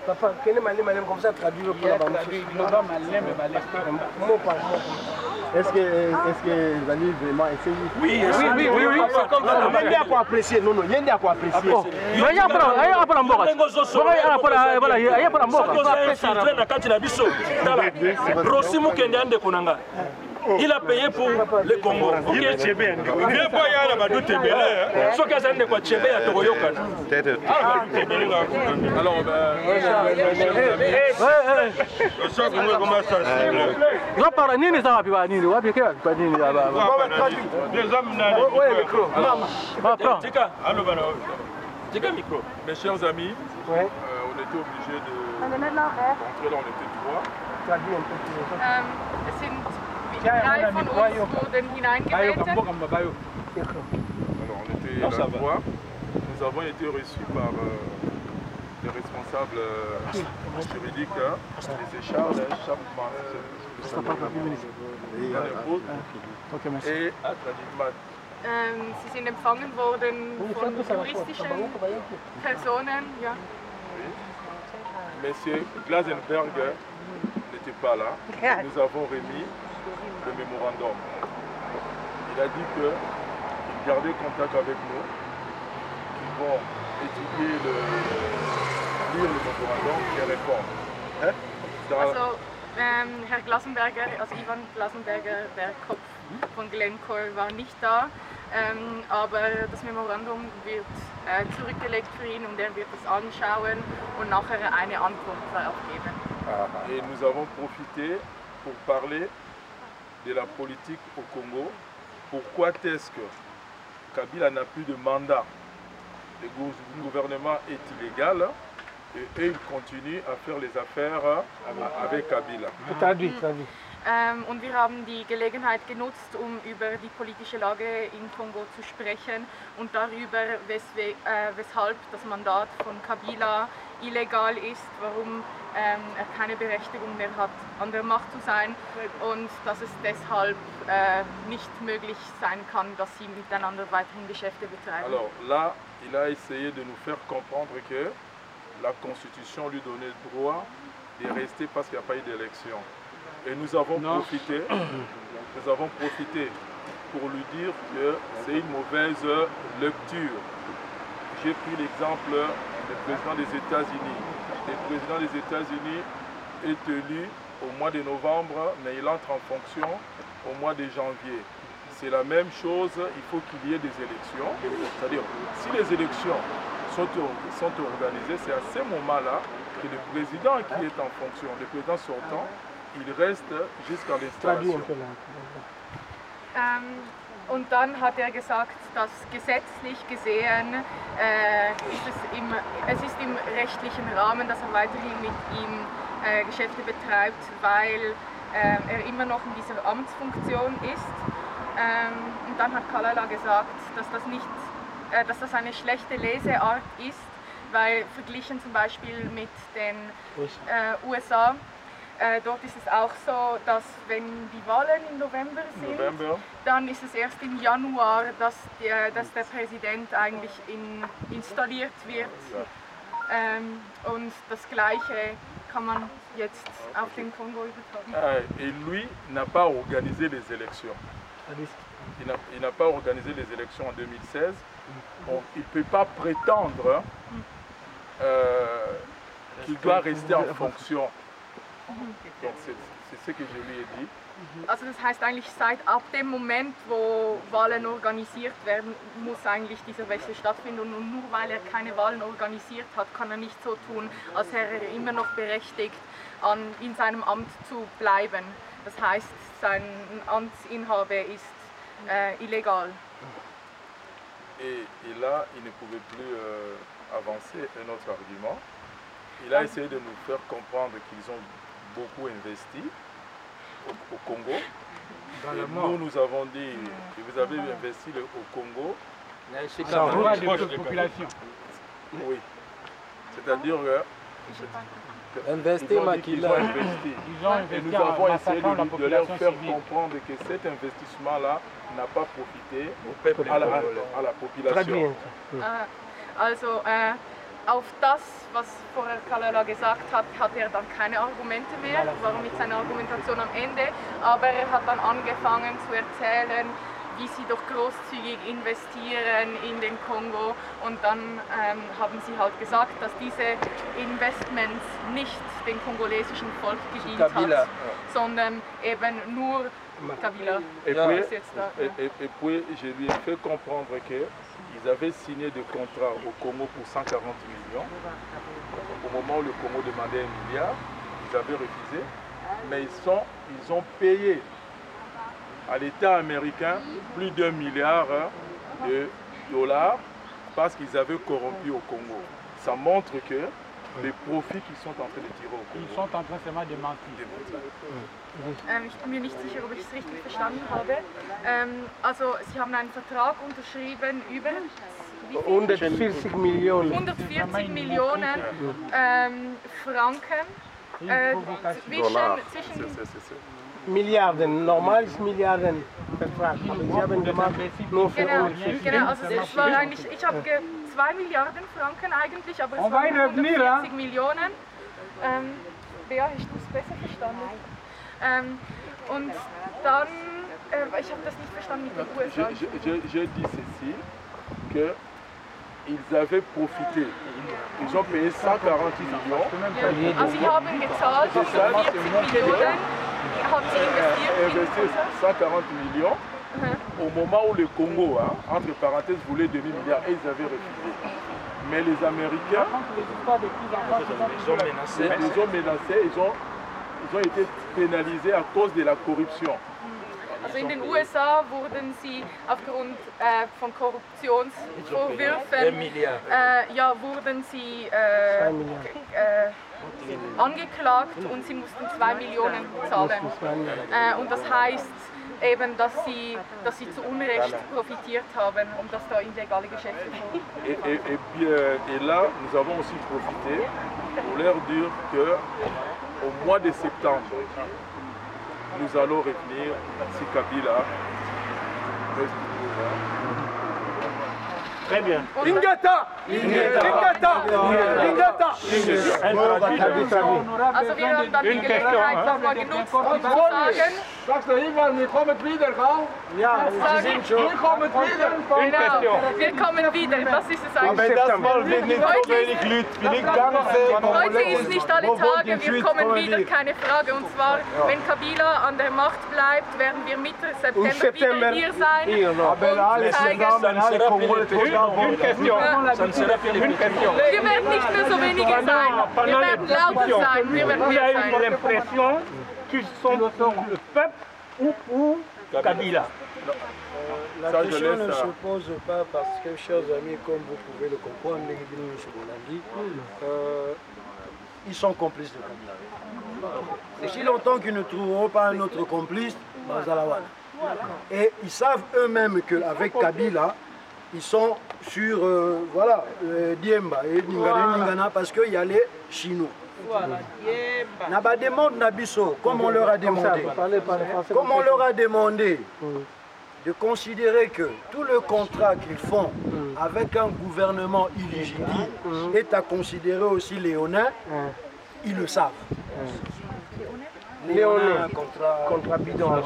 Papa, quel est malem comme ça traduit pour la bande? Mot par mot. Est-ce que vous allez vraiment essayer? Oui. C'est comme ça. Il y a quoi apprécier. Non, il y a quoi apprécier. Il y a il a payé pour le Congo. Mes chers amis, on était obligés de rentrer là, on était trois. Drei von uns wurden hineingebeten. Alors on était là trois. Nous avons été reçus par les responsables juridiques, les écharpes, et Sie sind empfangen worden von juristischen Personen. Ja. Monsieur Glasenberg n'était pas là. Nous avons remis le mémorandum. Il a dit qu'il gardait contact avec nous, qu'ils vont étudier lire le mémorandum et répondre. Also, Herr Glasenberger, also Ivan Glasenberger, der Kopf von Glencore, war nicht da, aber das Memorandum wird zurückgelegt für ihn und er wird es anschauen und nachher eine Antwort darauf geben. Et nous avons profité pour parler de la politique au Congo. Pourquoi est-ce que Kabila n'a plus de mandat? Le gouvernement est illégal et eux, ils continuent à faire les affaires avec Kabila. Und wir haben die Gelegenheit genutzt, um über die politische Lage in Kongo zu sprechen und darüber, weshalb das Mandat von Kabila illegal ist, warum er keine Berechtigung mehr hat, an der Macht zu sein und dass es deshalb nicht möglich sein kann, dass sie miteinander weiterhin Geschäfte betreiben. Alors là, il a essayé de nous faire comprendre que la Constitution lui donnait le droit de rester parce qu'il n'y a pas eu d'élection. Et nous avons profité pour lui dire que c'est une mauvaise lecture. J'ai pris l'exemple du président des États-Unis. Le président des États-Unis est élu au mois de novembre, mais il entre en fonction au mois de janvier. C'est la même chose, il faut qu'il y ait des élections. C'est-à-dire, si les élections sont organisées, c'est à ce moment-là que le président qui est en fonction, le président sortant, il reste jusqu'à l'installation. Und dann hat er gesagt, dass gesetzlich gesehen es ist im rechtlichen Rahmen, dass er weiterhin mit ihm Geschäfte betreibt, weil er immer noch in dieser Amtsfunktion ist. Und dann hat Kalala gesagt, dass das eine schlechte Leseart ist, weil verglichen zum Beispiel mit den USA, dort ist es auch so, dass wenn die Wahlen im November sind, dann ist es erst im Januar, dass der Präsident eigentlich installiert wird. Und das Gleiche kann man jetzt auf den Kongo übertragen. Et lui n'a pas organisé les élections. Il n'a pas organisé les élections en 2016. Bon, il ne peut pas prétendre qu'il doit rester en fonction. Donc c'est ce que je lui ai dit. Also das heißt eigentlich, seit ab dem Moment, wo Wahlen organisiert werden, muss eigentlich dieser Wechsel stattfinden. Und nur weil er keine Wahlen organisiert hat, kann er nicht so tun, als wäre er immer noch berechtigt, in seinem Amt zu bleiben. Das heißt, sein Amtsinhaber ist illégal. Et là, il ne pouvait plus avancer un autre argument. Il a essayé de nous faire comprendre qu'ils ont beaucoup investi au Congo. Et nous avons dit que vous avez investi au Congo. C'est la population. Oui. C'est-à-dire Investir qu'ils ont investi. Et nous avons essayé de leur faire comprendre que cet investissement-là n'a pas profité à la population. Also auf das, was vorher Kalala gesagt hat, hat er dann keine Argumente mehr, war mit seiner Argumentation am Ende, aber er hat dann angefangen zu erzählen, wie sie doch großzügig investieren in den Kongo, und dann haben sie halt gesagt, dass diese Investments nicht dem kongolesischen Volk gedient hat, sondern eben nur Kabila. Et puis je lui ai fait comprendre qu'ils avaient signé des contrats au Congo pour 140 millions. Au moment où le Congo demandait 1 milliard, ils avaient refusé, mais ils ont payé à l'État américain plus d'1 milliard de dollars parce qu'ils avaient corrompu au Congo. Ça montre que les profits qu'ils sont en train de tirer au Congo. Ils sont en train seulement de mentir. Ich bin mir nicht sicher, ob ich es richtig verstanden habe. Also, Sie haben einen Vertrag unterschrieben über 140 Millionen. 140 Millionen Franken zwischen Milliarden, normal ist Milliarden Vertrag, aber Sie haben gemacht nur für Genau, also es war eigentlich, ich habe 2 Milliarden Franken eigentlich, aber es waren 140 Millionen. Bea, hast du es besser verstanden? Und dann, ich habe das nicht verstanden mit den USA. J'ai dit ceci, qu'ils avaient profité. Ils ont payé 148 millions. Also sie haben gezahlt, 140 Millionen. Investi 140 millions au moment où le Congo, entre parenthèses, voulait 2 milliards et ils avaient refusé. Mais les Américains les ont menacés, ils ont été pénalisés à cause de la corruption. Also in den USA wurden sie aufgrund von Korruptionsvorwürfen wurden sie angeklagt und sie mussten 2 Millionen zahlen. Und das heißt eben, dass sie zu Unrecht profitiert haben und dass da illegale Geschäfte waren. Et là, nous avons aussi profité pour leur dire qu'au mois de septembre, nous allons revenir si Kabila reste Très bien. Ingeta! Also wir haben dann die Gelegenheit nochmal genutzt, um zu sagen, Sagst du irgendwann, wir kommen wieder, gell? Ja, Sie sind schon. Wir kommen wieder. Genau, wir kommen wieder, das ist es eigentlich. Aber das Mal wird nicht so wenig Leute, vielleicht Heute ist nicht alle Tage, wir kommen wieder, keine Frage. Und zwar, wenn Kabila an der Macht bleibt, werden wir Mitte September wieder hier sein und zeigen, wir werden nicht mehr so wenige sein, wir werden lauter sein, wir werden mehr sein. Qu'ils sont le peuple ou pour Kabila. La question ne se pose pas parce que, chers amis, comme vous pouvez le comprendre, ils sont complices de Kabila. Et si longtemps qu'ils ne trouveront pas un autre complice, et ils savent eux-mêmes qu'avec Kabila, ils sont sur Diemba et Ningana parce qu'il y a les Chinois. Naba demande Nabiso, comme on leur a demandé, de considérer que tout le contrat qu'ils font avec un gouvernement illégitime est à considérer aussi léonin, ils le savent. Léonin, contrat bidon,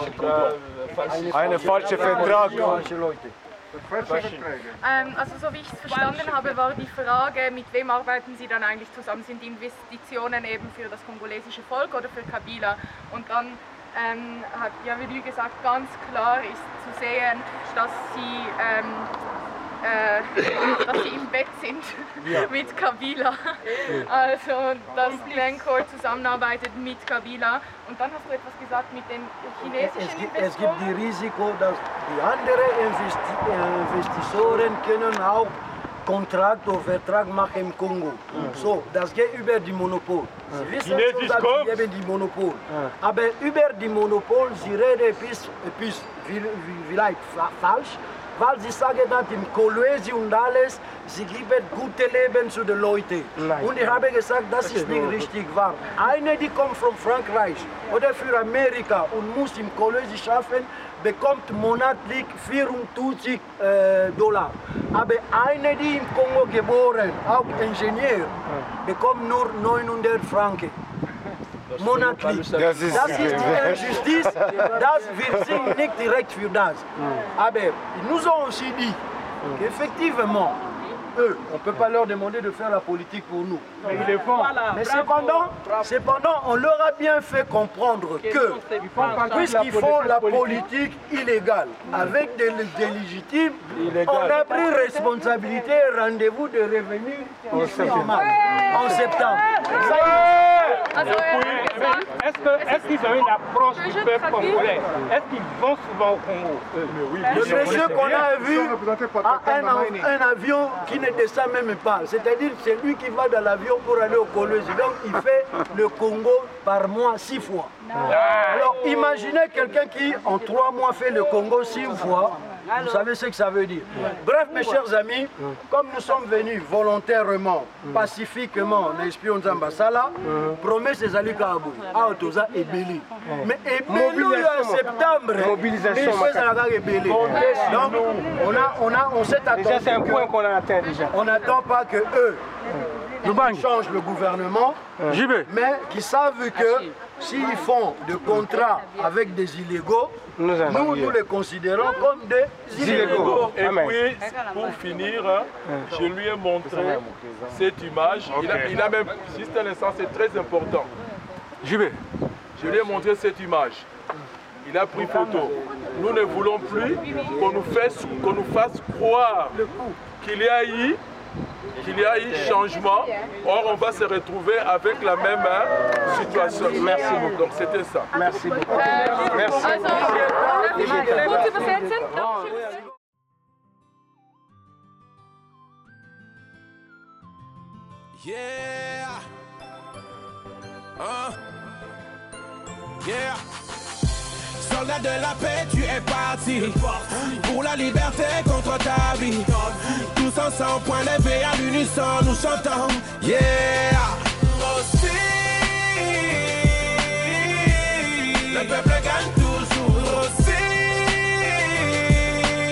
eine falsche Vertrag. Also so wie ich es verstanden habe, war die Frage, mit wem arbeiten Sie dann eigentlich zusammen? Sind die Investitionen eben für das kongolesische Volk oder für Kabila? Und dann hat Javelu gesagt, ganz klar ist zu sehen, dass sie im Bett sind mit Kabila. Also dass Glencore zusammenarbeitet mit Kabila. Und dann hast du etwas gesagt mit den chinesischen Investoren. Es gibt die Risiko, dass die anderen Investoren können auch Kontrakt oder Vertrag machen im Kongo. So, das geht über die Monopol. Sie wissen schon, dass sie eben die Monopol. Aber über die Monopol, sie reden etwas vielleicht falsch, weil sie sagen, dass im Kolwesi und alles, sie geben gute Leben zu den Leuten. Und ich habe gesagt, das ist nicht richtig wahr. Eine, die kommt von Frankreich oder für Amerika und muss im Kolwesi schaffen, bekommt monatlich 54 $. Aber eine, die im Kongo geboren, auch Ingenieur, bekommt nur 900 Franken. Monatlich. Das ist die Injustice, wir sind nicht direkt für das. Aber nous ont aussi dit qu'effectivement, eux, on ne peut pas leur demander de faire la politique pour nous. Mais ils le font. Mais cependant, on leur a bien fait comprendre que, puisqu'ils font la politique illégale avec des légitimes, on a pris responsabilité et rendez-vous de revenir en septembre. Est-ce qu'ils ont une approche du peuple congolais? Est-ce qu'ils vont souvent au Congo? Le monsieur qu'on a vu a un avion qui ne descend même pas. C'est-à-dire c'est lui qui va dans l'avion pour aller au Kolwezi. Donc il fait le Congo par mois 6 fois. Alors imaginez quelqu'un qui en 3 mois fait le Congo 6 fois. Vous savez ce que ça veut dire. Bref, mes chers amis, comme nous sommes venus volontairement, pacifiquement, l'espion Zambasala, promet ces alliés Kabou, à Otoza et Béli. Mais Ebeli en septembre, mobilisation. Donc, on s'est attendu. Déjà, c'est un point qu'on a atteint déjà. On n'attend pas que eux changent le gouvernement, mais qui savent que s'ils font des contrats avec des illégaux, nous les considérons comme des illégaux. Et puis, pour finir, je lui ai montré cette image. Il a même, si c'est un instant, c'est très important. Je lui ai montré cette image. Il a pris photo. Nous ne voulons plus qu'on nous fasse croire qu'il y a eu changement. Or, on va se retrouver avec la même situation. Merci beaucoup. Donc, c'était ça. Merci beaucoup. Merci. Yeah. Yeah. Soldat de la paix, tu es parti pour la liberté contre ta vie. Tous ensemble, point levé à l'unisson, nous chantons. Yeah.